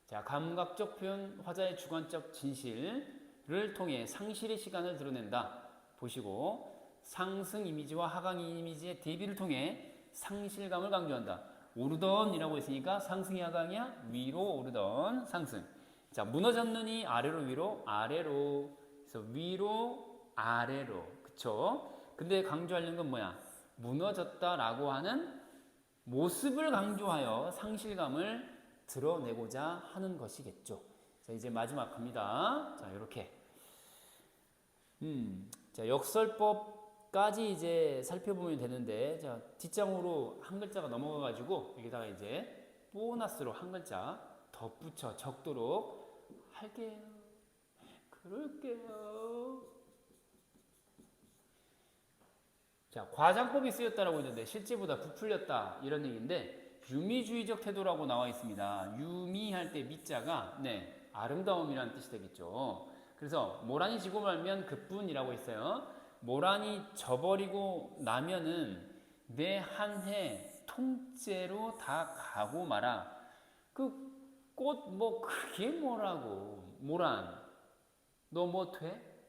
자, 감각적 표현, 화자의 주관적 진실을 통해 상실의 시간을 드러낸다. 보시고 상승 이미지와 하강 이미지의 대비를 통해 상실감을 강조한다. 오르던이라고 했으니까 상승이 하강이야? 위로 오르던 상승. 자, 무너졌느니 아래로 위로 아래로. 그래서 위로 아래로. 그쵸? 근데 강조하려는 건 뭐야? 무너졌다라고 하는 모습을 강조하여 상실감을 드러내고자 하는 것이겠죠. 자, 이제 마지막 갑니다. 자, 이렇게. 자, 역설법까지 이제 살펴보면 되는데, 자, 뒷장으로 한 글자가 넘어가가지고, 여기다가 이제 보너스로 한 글자 덧붙여 적도록 할게요. 그럴게요. 자, 과장법이 쓰였다라고 했는데, 실제보다 부풀렸다. 이런 얘기인데, 유미주의적 태도라고 나와 있습니다. 유미할 때 미자가 네, 아름다움이라는 뜻이 되겠죠. 그래서 모란이 지고 말면 그뿐이라고 했어요. 모란이 져버리고 나면은 내 한 해 통째로 다 가고 말아. 그 꽃 뭐 그게 뭐라고. 모란 너 뭐 돼?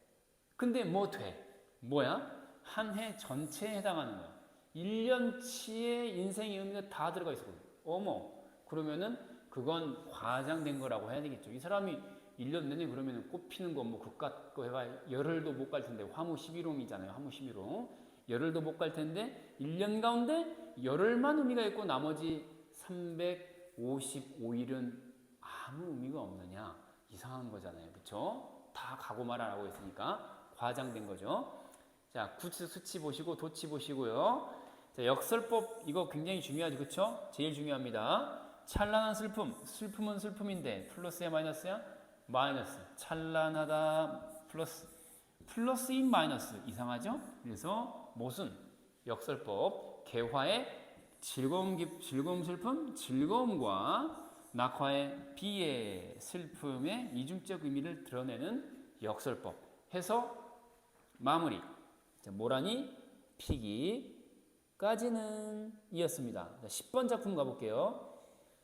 근데 뭐 돼? 뭐야? 한 해 전체에 해당하는 거야. 1년치의 인생의 의미가 다 들어가 있었거든요. 어머, 그러면은 그건 과장된 거라고 해야 되겠죠. 이 사람이 1년 내내 그러면은 꽃 피는 거 뭐 그깟 거 해봐 열흘도 못 갈 텐데 화무 11홍이잖아요. 화무 11홍. 열흘도 못 갈 텐데 1년 가운데 열흘만 의미가 있고 나머지 355일은 아무 의미가 없느냐. 이상한 거잖아요. 그쵸? 다 가고 말아라고 했으니까 과장된 거죠. 자, 구치 수치 보시고 도치 보시고요. 자, 역설법 이거 굉장히 중요하죠. 그쵸? 제일 중요합니다. 찬란한 슬픔. 슬픔은 슬픔인데 플러스야 마이너스야? 마이너스. 찬란하다 플러스. 플러스인 마이너스. 이상하죠? 그래서 무슨 역설법 개화의 즐거움 슬픔 즐거움과 낙화의 비의 슬픔의 이중적 의미를 드러내는 역설법 해서 마무리. 자, 모란이 피기까지는 이었습니다. 자, 10번 작품 가볼게요.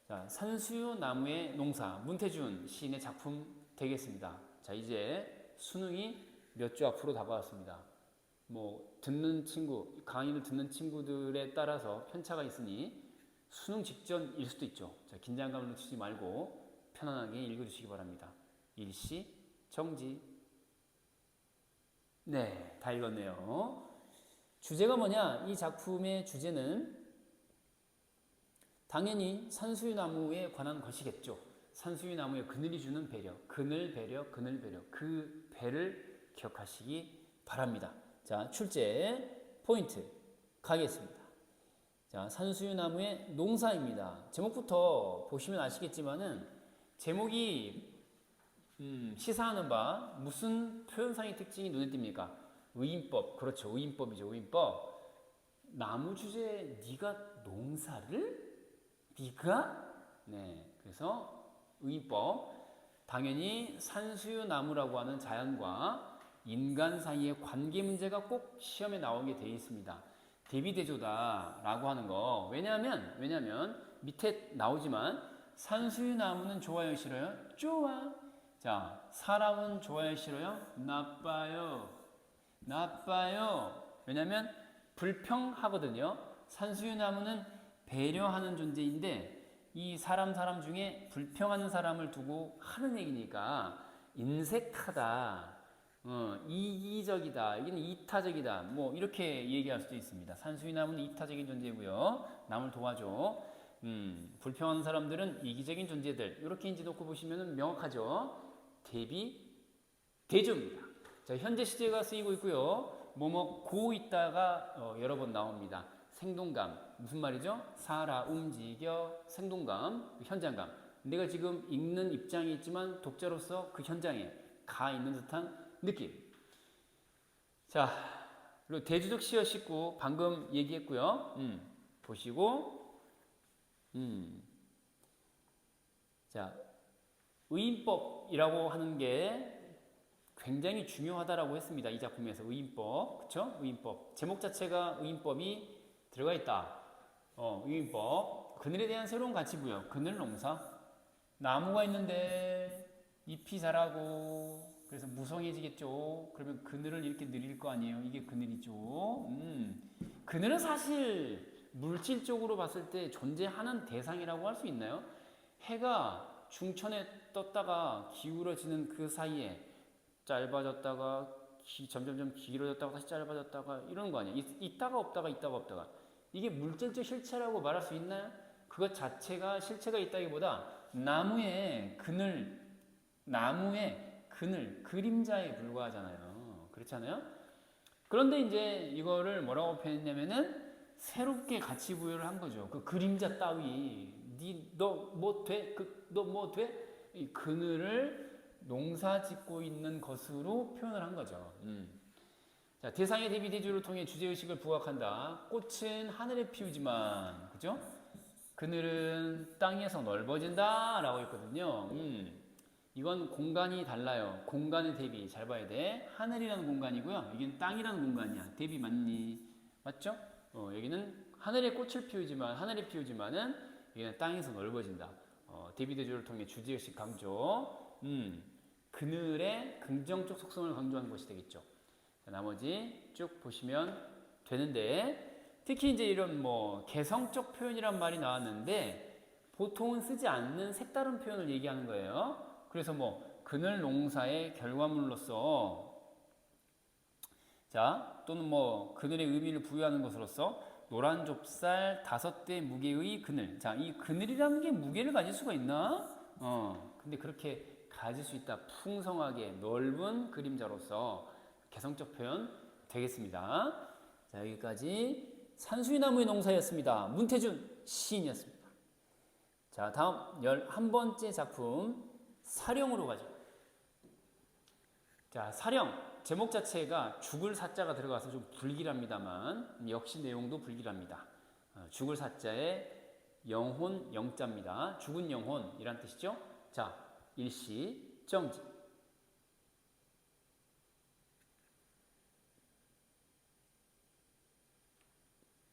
자, 산수유 나무의 농사 문태준 시인의 작품 되겠습니다. 자, 이제 수능이 몇 주 앞으로 다가왔습니다. 뭐 듣는 친구, 강의를 듣는 친구들에 따라서 편차가 있으니 수능 직전일 수도 있죠. 자, 긴장감을 늦추지 말고 편안하게 읽어주시기 바랍니다. 일시 정지. 네, 다 읽었네요. 주제가 뭐냐? 이 작품의 주제는 당연히 산수유나무에 관한 것이겠죠. 산수유나무의 그늘이 주는 배려, 그늘 배려, 그늘 배려. 그 배를 기억하시기 바랍니다. 자, 출제 포인트 가겠습니다. 자, 산수유나무의 농사입니다. 제목부터 보시면 아시겠지만은 제목이 시사하는 바 무슨 표현상의 특징이 눈에 띕니까? 의인법. 그렇죠. 의인법이죠. 의인법. 나무 주제에 네가 농사를? 네가? 네. 그래서 의인법. 당연히 산수유나무라고 하는 자연과 인간 사이의 관계 문제가 꼭 시험에 나오게 되어 있습니다. 대비대조다라고 하는 거. 왜냐하면 밑에 나오지만 산수유나무는 좋아요, 싫어요? 좋아. 자, 사람은 좋아요, 싫어요? 나빠요. 나빠요. 왜냐하면 불평하거든요. 산수유나무는 배려하는 존재인데 이 사람 중에 불평하는 사람을 두고 하는 얘기니까 인색하다. 이기적이다. 이건 이타적이다. 뭐 이렇게 얘기할 수도 있습니다. 산수유나무는 이타적인 존재고요. 남을 도와줘. 불평하는 사람들은 이기적인 존재들. 이렇게 인지 놓고 보시면 명확하죠. 대비, 대조입니다. 자, 현재 시제가 쓰이고 있고요. 뭐뭐 고 있다가 여러 번 나옵니다. 생동감. 무슨 말이죠? 살아, 움직여, 생동감, 현장감. 내가 지금 읽는 입장에 있지만 독자로서 그 현장에 가 있는 듯한 느낌. 자, 그리고 대주적 시어 씻고 방금 얘기했고요. 보시고, 자, 의인법이라고 하는 게 굉장히 중요하다라고 했습니다. 이 작품에서 의인법, 그렇죠? 의인법 제목 자체가 의인법이 들어가 있다. 의인법. 그늘에 대한 새로운 가치부여. 그늘 농사. 나무가 있는데 잎이 자라고 그래서 무성해지겠죠. 그러면 그늘을 이렇게 늘릴 거 아니에요. 이게 그늘이죠. 그늘은 사실 물질적으로 봤을 때 존재하는 대상이라고 할 수 있나요? 해가 중천에 떴다가 기울어지는 그 사이에 짧아졌다가 점점점 길어졌다가 다시 짧아졌다가 이런 거 아니에요. 있다가 없다가 있다가 없다가. 이게 물질적 실체라고 말할 수 있나요? 그것 자체가 실체가 있다기보다 나무의 그늘, 그림자에 불과하잖아요. 그렇잖아요? 그런데 이제 이거를 뭐라고 표현했냐면은 새롭게 가치 부여를 한 거죠. 그 그림자 따위, 너 뭐 돼? 너 뭐 돼? 이 그늘을 농사 짓고 있는 것으로 표현을 한 거죠. 자, 대상의 대비 대조를 통해 주제의식을 부각한다. 꽃은 하늘에 피우지만, 그죠? 그늘은 땅에서 넓어진다 라고 했거든요. 이건 공간이 달라요. 공간의 대비 잘 봐야 돼. 하늘이라는 공간이고요. 여기는 땅이라는 공간이야. 대비 맞니? 맞죠? 여기는 하늘에 꽃을 피우지만, 하늘에 피우지만은 여기는 땅에서 넓어진다. 대비 대조를 통해 주제의식 강조. 그늘의 긍정적 속성을 강조하는 것이 되겠죠. 자, 나머지 쭉 보시면 되는데, 특히 이제 이런 뭐 개성적 표현이란 말이 나왔는데 보통은 쓰지 않는 색다른 표현을 얘기하는 거예요. 그래서 뭐 그늘 농사의 결과물로서, 자, 또는 뭐 그늘의 의미를 부여하는 것으로서 노란 좁쌀 5대 무게의 그늘. 자, 이 그늘이라는 게 무게를 가질 수가 있나? 근데 그렇게 가질 수 있다. 풍성하게 넓은 그림자로서 개성적 표현 되겠습니다. 자, 여기까지 산수유나무의 농사였습니다. 문태준 시인이었습니다. 자, 다음 11번째 작품 사령으로 가죠. 자, 사령 제목 자체가 죽을 사자가 들어가서 좀 불길합니다만 역시 내용도 불길합니다. 죽을 사자에 영혼 영자입니다. 죽은 영혼이란 뜻이죠. 자, 일시 정지.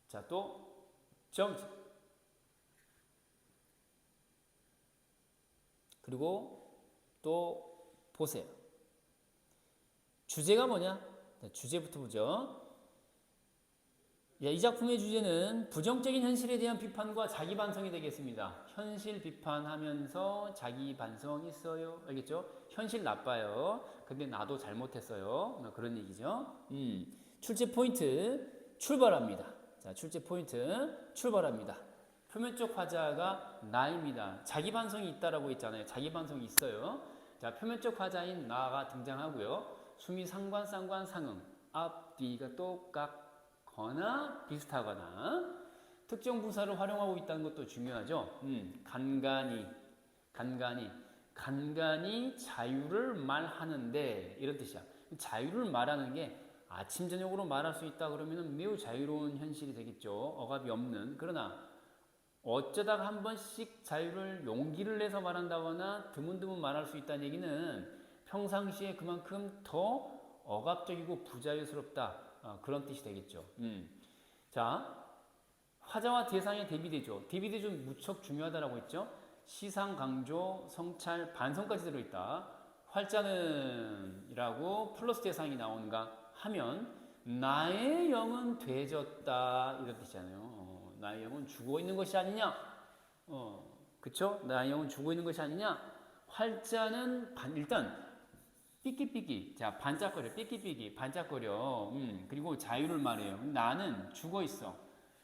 자, 또 정지. 그리고 또 보세요. 주제가 뭐냐? 주제부터 보죠. 이 작품의 주제는 부정적인 현실에 대한 비판과 자기 반성이 되겠습니다. 현실 비판하면서 자기 반성 있어요. 알겠죠? 현실 나빠요. 근데 나도 잘못했어요. 그런 얘기죠. 출제 포인트 출발합니다. 자, 출제 포인트 출발합니다. 표면적 화자가 나입니다. 자기 반성이 있다라고 했잖아요. 자기 반성이 있어요. 자, 표면적 화자인 나가 등장하고요. 수미 상관, 쌍관, 상응. 앞, 뒤가 똑같거나 비슷하거나 특정 부사를 활용하고 있다는 것도 중요하죠. 간간히 자유를 말하는데 이런 뜻이야. 자유를 말하는 게 아침 저녁으로 말할 수 있다 그러면 매우 자유로운 현실이 되겠죠. 억압이 없는. 그러나 어쩌다가 한 번씩 자유를 용기를 내서 말한다거나 드문드문 말할 수 있다는 얘기는 평상시에 그만큼 더 억압적이고 부자유스럽다. 그런 뜻이 되겠죠. 자, 화자와 대상의 대비대조. 대비대조는 무척 중요하다고 했죠. 시상, 강조, 성찰, 반성까지 들어있다. 활자는 이라고 플러스 대상이 나오는가 하면 나의 영은 되졌다 이런 뜻이잖아요. 나의 영은 죽어 있는 것이 아니냐? 그쵸? 나의 영은 죽어 있는 것이 아니냐? 활자는 일단 삐끼삐끼, 자, 반짝거려, 삐끼삐끼, 반짝거려. 그리고 자유를 말해요. 나는 죽어 있어.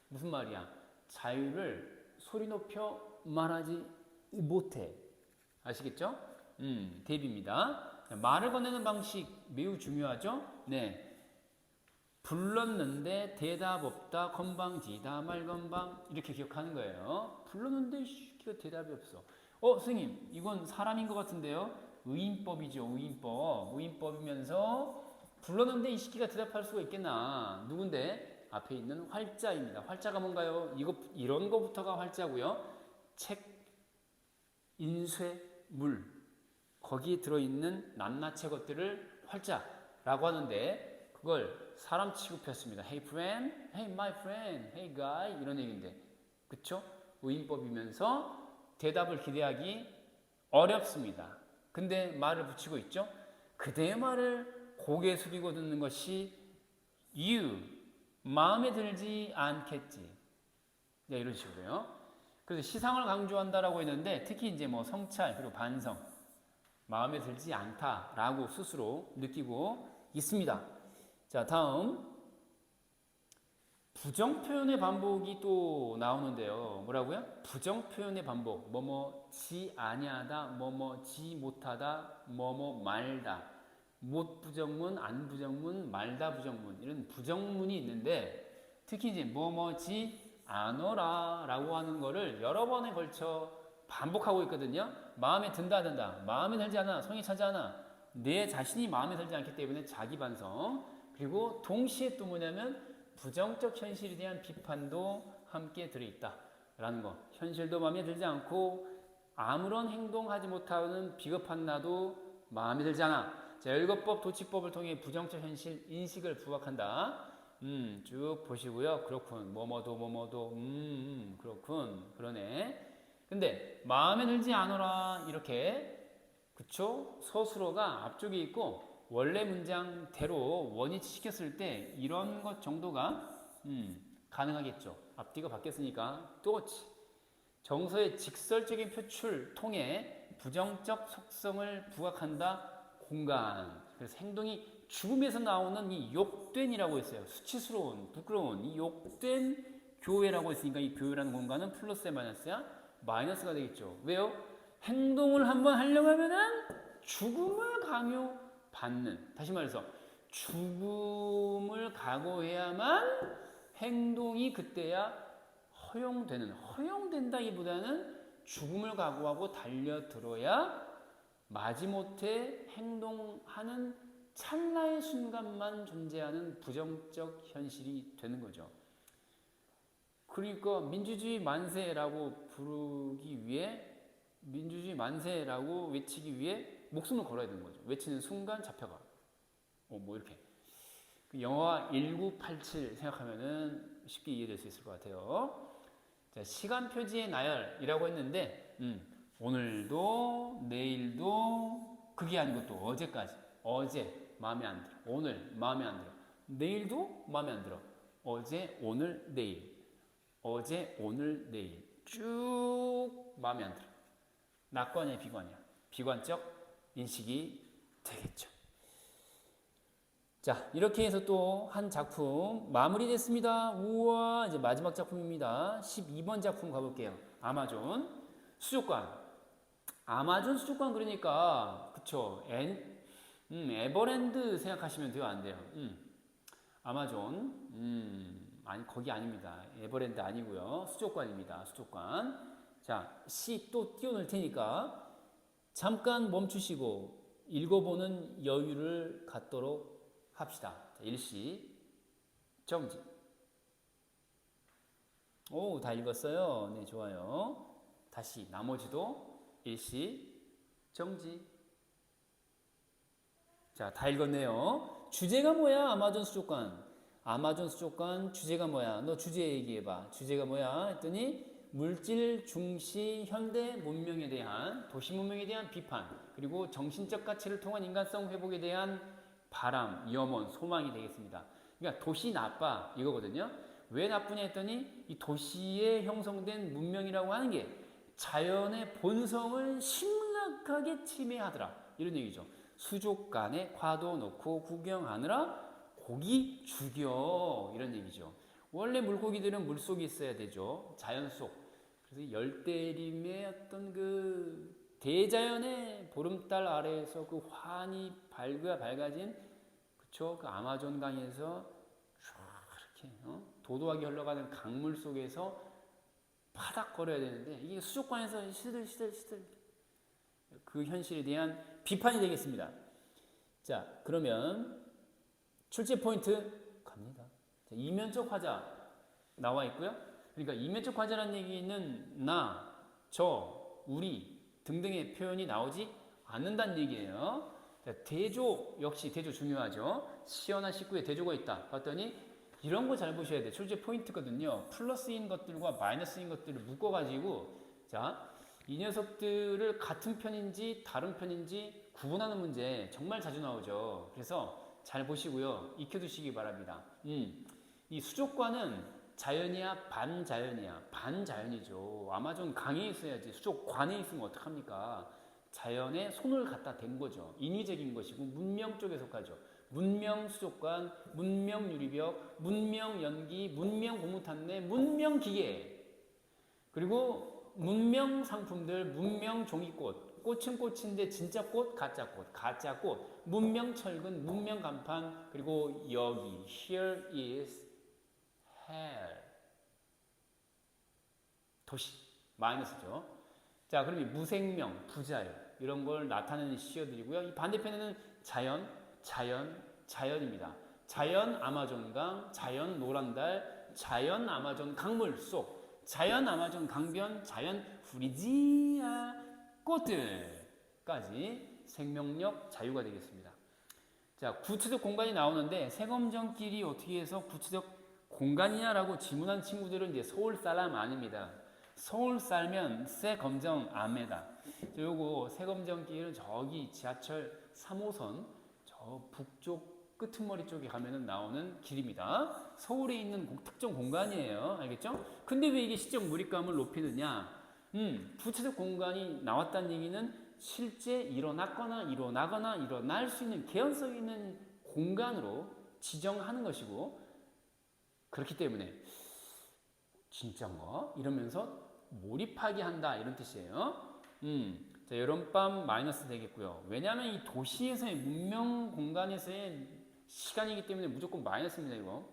무슨 말이야? 자유를 소리 높여 말하지 못해. 아시겠죠? 대비입니다. 말을 건네는 방식 매우 중요하죠? 네. 불렀는데 대답 없다, 건방지다, 말건방 이렇게 기억하는 거예요. 불렀는데 이게 대답이 없어. 선생님 이건 사람인 것 같은데요? 의인법이죠. 의인법이면서 불렀는데 이 시끼가 대답할 수가 있겠나? 누군데? 앞에 있는 활자입니다. 활자가 뭔가요? 이런 거부터가 활자고요. 책, 인쇄, 물 거기에 들어있는 낱낱의 것들을 활자라고 하는데 그걸 사람 취급했습니다. Hey friend, hey my friend, hey guy 이런 얘기인데 그쵸? 의인법이면서 대답을 기대하기 어렵습니다. 근데 말을 붙이고 있죠? 그대의 말을 고개 숙이고 듣는 것이 you 마음에 들지 않겠지. 이런 식으로요. 그래서 시상을 강조한다라고 했는데 특히 이제 뭐 성찰 그리고 반성 마음에 들지 않다라고 스스로 느끼고 있습니다. 자, 다음 부정 표현의 반복이 또 나오는데요. 뭐라고요? 부정 표현의 반복. 뭐뭐지 아니하다, 뭐뭐지 못하다, 뭐뭐 말다. 못 부정문, 안 부정문, 말다 부정문 이런 부정문이 있는데 특히 이제 뭐뭐지 않어라라고 하는 거를 여러 번에 걸쳐 반복하고 있거든요. 마음에 든다, 마음에 들지 않아, 성이 차지 않아. 내 자신이 마음에 들지 않기 때문에 자기 반성. 그리고 동시에 또 뭐냐면 부정적 현실에 대한 비판도 함께 들어있다라는 거. 현실도 마음에 들지 않고 아무런 행동하지 못하는 비겁한 나도 마음에 들지 않아. 자, 열거법, 도치법을 통해 부정적 현실 인식을 부각한다. 쭉 보시고요. 그렇군. 뭐뭐도 그렇군. 그러네. 근데 마음에 들지 않으라 이렇게 그쵸? 서술어가 앞쪽에 있고 원래 문장대로 원위치 시켰을 때 이런 것 정도가 가능하겠죠. 앞뒤가 바뀌었으니까 또치 정서의 직설적인 표출 통해 부정적 속성을 부각한다. 공간. 그래서 행동이 죽음에서 나오는 이 욕된이라고 했어요. 수치스러운, 부끄러운 이 욕된 교회라고 했으니까 이 교회라는 공간은 플러스에 마이너스야? 마이너스가 되겠죠. 왜요? 행동을 한번 하려고 하면은 죽음을 강요받는. 다시 말해서 죽음을 각오해야만 행동이 그때야 허용된다기보다는 죽음을 각오하고 달려들어야 마지못해 행동하는 찰나의 순간만 존재하는 부정적 현실이 되는 거죠. 그러니까 민주주의 만세라고 부르기 위해 민주주의 만세라고 외치기 위해 목숨을 걸어야 되는 거죠. 외치는 순간 잡혀가. 뭐 이렇게. 영화 1987 생각하면은 쉽게 이해될 수 있을 것 같아요. 자, 시간 표지의 나열이라고 했는데 오늘도 내일도 그게 아니고 또 어제까지. 어제 마음에 안 들어. 오늘 마음에 안 들어. 내일도 마음에 안 들어. 어제, 오늘, 내일. 어제, 오늘, 내일. 쭉 마음에 안 들어. 낙관이야, 비관이야. 비관적 인식이 되겠죠. 자, 이렇게 해서 또 한 작품 마무리됐습니다. 우와, 이제 마지막 작품입니다. 12번 작품 가볼게요. 아마존 수족관. 아마존 수족관 그러니까 그쵸. 에버랜드 생각하시면 돼요, 안 돼요? 아마존. 아니 거기 아닙니다. 에버랜드 아니고요. 수족관입니다. 수족관. 자, 시 또 띄워놓을 테니까 잠깐 멈추시고 읽어보는 여유를 갖도록 합시다. 자, 일시 정지. 오, 다 읽었어요. 네, 좋아요. 다시 나머지도 일시 정지. 자, 다 읽었네요. 주제가 뭐야? 아마존 수족관. 아마존 수족관 주제가 뭐야? 너 주제 얘기해봐. 주제가 뭐야? 했더니 물질 중시 현대 문명에 대한 도시 문명에 대한 비판 그리고 정신적 가치를 통한 인간성 회복에 대한 바람, 염원, 소망이 되겠습니다. 그러니까 도시 나빠 이거거든요. 왜 나쁘냐 했더니 이 도시에 형성된 문명이라고 하는 게 자연의 본성을 심각하게 침해하더라. 이런 얘기죠. 수족관에 과도 넣고 구경하느라 고기 죽여 이런 얘기죠. 원래 물고기들은 물속에 있어야 되죠. 자연 속. 그래서 열대림의 어떤 그 대자연의 보름달 아래에서 그 환히 밝아진 그쵸? 그 아마존 강에서 쫙 이렇게 도도하게 흘러가는 강물 속에서 파닥거려야 되는데 이게 수족관에서 시들시들 그 현실에 대한 비판이 되겠습니다. 자, 그러면 출제 포인트 갑니다. 자, 이면적 화자 나와 있고요. 그러니까 이면적 화자라는 얘기는 나, 저, 우리 등등의 표현이 나오지 않는다는 얘기예요. 자, 대조 역시 대조 중요하죠. 시어나 식구에 대조가 있다. 봤더니 이런 거 잘 보셔야 돼. 출제 포인트거든요. 플러스인 것들과 마이너스인 것들을 묶어가지고 자, 이 녀석들을 같은 편인지 다른 편인지 구분하는 문제 정말 자주 나오죠. 그래서 잘 보시고요. 익혀두시기 바랍니다. 이 수족관은 자연이야 반자연이야? 반자연이죠. 아마존 강에 있어야지 수족관에 있으면 어떡합니까? 자연에 손을 갖다 댄 거죠. 인위적인 것이고 문명 쪽에 속하죠. 문명 수족관, 문명 유리벽, 문명 연기, 문명 고무탄내, 문명 기계, 그리고 문명 상품들, 문명 종이꽃, 꽃은 꽃인데 진짜 꽃, 가짜 꽃, 가짜 꽃, 문명 철근, 문명 간판, 그리고 여기 here is hell. 도시 마이너스죠. 자, 그럼 이 무생명, 부자유 이런 걸 나타내는 시어들이고요. 이 반대편에는 자연입니다. 자연 아마존강, 자연 노란달, 자연 아마존 강물 속, 자연 아마존 강변, 자연 프리지아 꽃들까지 생명력 자유가 되겠습니다. 자, 구체적 공간이 나오는데 세검정길이 어떻게 해서 구체적 공간이냐라고 질문한 친구들은 이제 서울 사람 아닙니다. 서울 살면 새 검정 암에다. 요거 새 검정길은 저기 지하철 3호선 저 북쪽 끄트머리 쪽에 가면은 나오는 길입니다. 서울에 있는 특정 공간이에요. 알겠죠? 근데 왜 이게 시적 몰입감을 높이느냐? 구체적 공간이 나왔다는 얘기는 실제 일어나거나 일어날 수 있는 개연성 있는 공간으로 지정하는 것이고, 그렇기 때문에 진짠가? 이러면서 몰입하게 한다 이런 뜻이에요. 자, 여름밤 마이너스 되겠고요. 왜냐하면 이 도시에서의 문명 공간에서의 시간이기 때문에 무조건 마이너스입니다. 이거.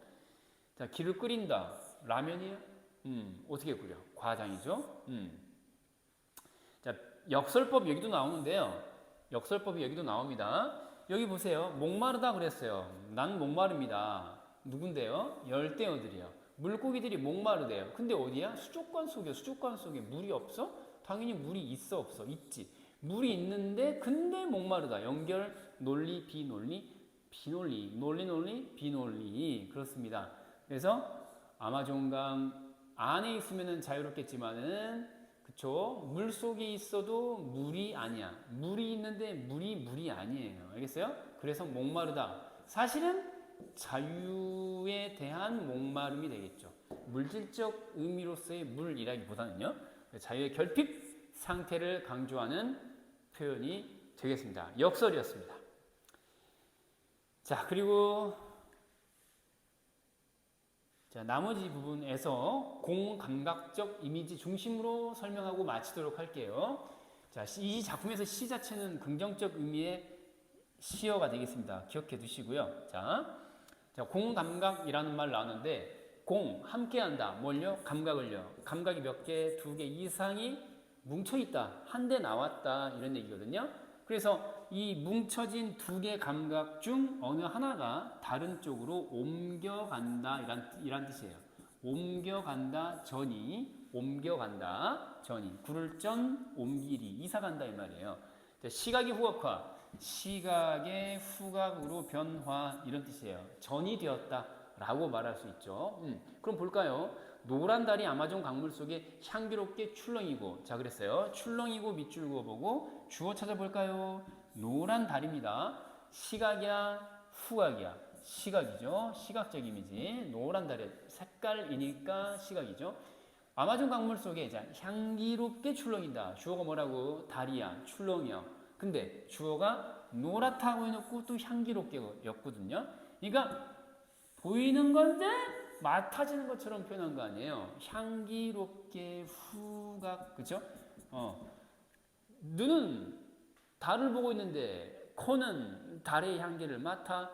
자, 길을 끓인다. 라면이에요? 어떻게 끓여? 과장이죠. 자, 역설법 여기도 나오는데요. 역설법이 여기도 나옵니다. 여기 보세요. 목마르다 그랬어요. 난 목마릅니다. 누군데요? 열대어들이요. 물고기들이 목마르대요. 근데 어디야? 수족관 속이요. 수족관 속에 물이 없어? 당연히 물이 있어 없어? 있지. 물이 있는데 근데 목마르다. 연결 논리 비논리 비논리 논리 비논리 그렇습니다. 그래서 아마존강 안에 있으면은 자유롭겠지만은 그쵸? 물 속에 있어도 물이 아니야. 물이 있는데 물이 아니에요. 알겠어요? 그래서 목마르다. 사실은 자유에 대한 목마름이 되겠죠. 물질적 의미로서의 물이라기보다는요. 자유의 결핍 상태를 강조하는 표현이 되겠습니다. 역설이었습니다. 자, 그리고 자, 나머지 부분에서 공감각적 이미지 중심으로 설명하고 마치도록 할게요. 자, 이 작품에서 시 자체는 긍정적 의미의 시어가 되겠습니다. 기억해 두시고요. 자, 공감각이라는 말 나오는데 함께한다. 뭘요? 감각을요. 감각이 몇 개, 2개 이상이 뭉쳐있다. 한데 나왔다. 이런 얘기거든요. 그래서 이 뭉쳐진 2개 감각 중 어느 하나가 다른 쪽으로 옮겨간다. 이란 뜻이에요. 옮겨간다 전이, 옮겨간다 전이. 구를 전, 옮기리, 이사간다 이 말이에요. 시각의 후각화. 시각의 후각으로 변화 이런 뜻이에요. 전이 되었다 라고 말할 수 있죠. 그럼 볼까요? 노란 달이 아마존 강물 속에 향기롭게 출렁이고, 자 그랬어요. 출렁이고 밑줄 그어보고 주어 찾아볼까요? 노란 달입니다. 시각이야 후각이야? 시각이죠. 시각적 이미지. 노란 달의 색깔이니까 시각이죠. 아마존 강물 속에 자, 향기롭게 출렁인다. 주어가 뭐라고? 달이야 출렁이야. 근데 주어가 노랗다고 해놓고 또 향기롭게 였거든요. 그러니까 보이는 건데 맡아지는 것처럼 표현한 거 아니에요. 향기롭게 후각, 그죠? 눈은 달을 보고 있는데 코는 달의 향기를 맡아.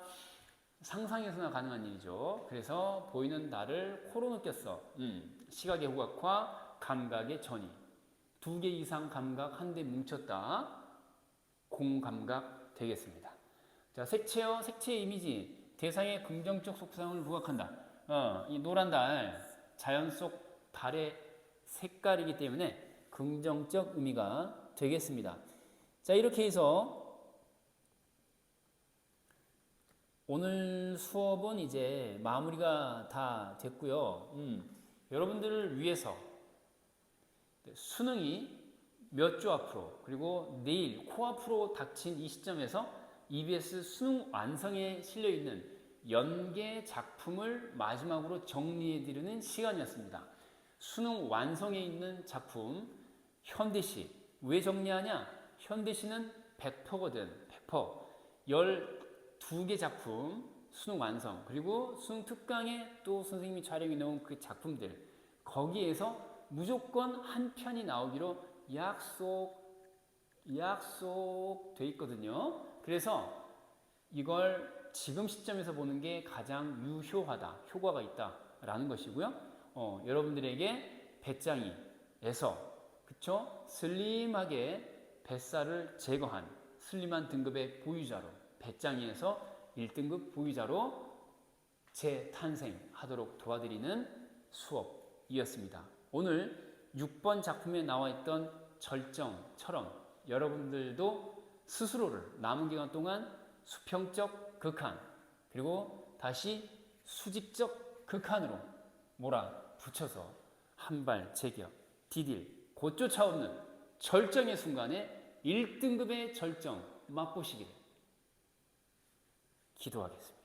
상상해서나 가능한 일이죠. 그래서 보이는 달을 코로 느꼈어. 시각의 후각과 감각의 전이. 2개 이상 감각 한데 뭉쳤다. 공감각 되겠습니다. 자, 색채요. 색채의 이미지. 대상의 긍정적 속성을 부각한다. 이 노란 달, 자연 속 달의 색깔이기 때문에 긍정적 의미가 되겠습니다. 자, 이렇게 해서 오늘 수업은 이제 마무리가 다 됐고요. 여러분들을 위해서 수능이 몇 주 앞으로 그리고 내일 코앞으로 닥친 이 시점에서 EBS 수능 완성에 실려있는 연계 작품을 마지막으로 정리해드리는 시간이었습니다. 수능 완성에 있는 작품 현대시. 왜 정리하냐? 현대시는 100%거든. 100%. 12개 작품 수능 완성, 그리고 수능 특강에 또 선생님이 촬영해 놓은 그 작품들, 거기에서 무조건 한 편이 나오기로 약속돼 있거든요. 그래서 이걸 지금 시점에서 보는 게 가장 유효하다, 효과가 있다라는 것이고요. 여러분들에게 배짱이에서, 그쵸? 슬림하게 뱃살을 제거한 슬림한 등급의 보유자로, 배짱이에서 1등급 보유자로 재탄생하도록 도와드리는 수업이었습니다. 오늘 6번 작품에 나와 있던 절정처럼 여러분들도 스스로를 남은 기간 동안 수평적 극한, 그리고 다시 수직적 극한으로 몰아붙여서 한 발 제격, 디딜, 곧 쫓아오는 절정의 순간에 1등급의 절정 맛보시기를 기도하겠습니다.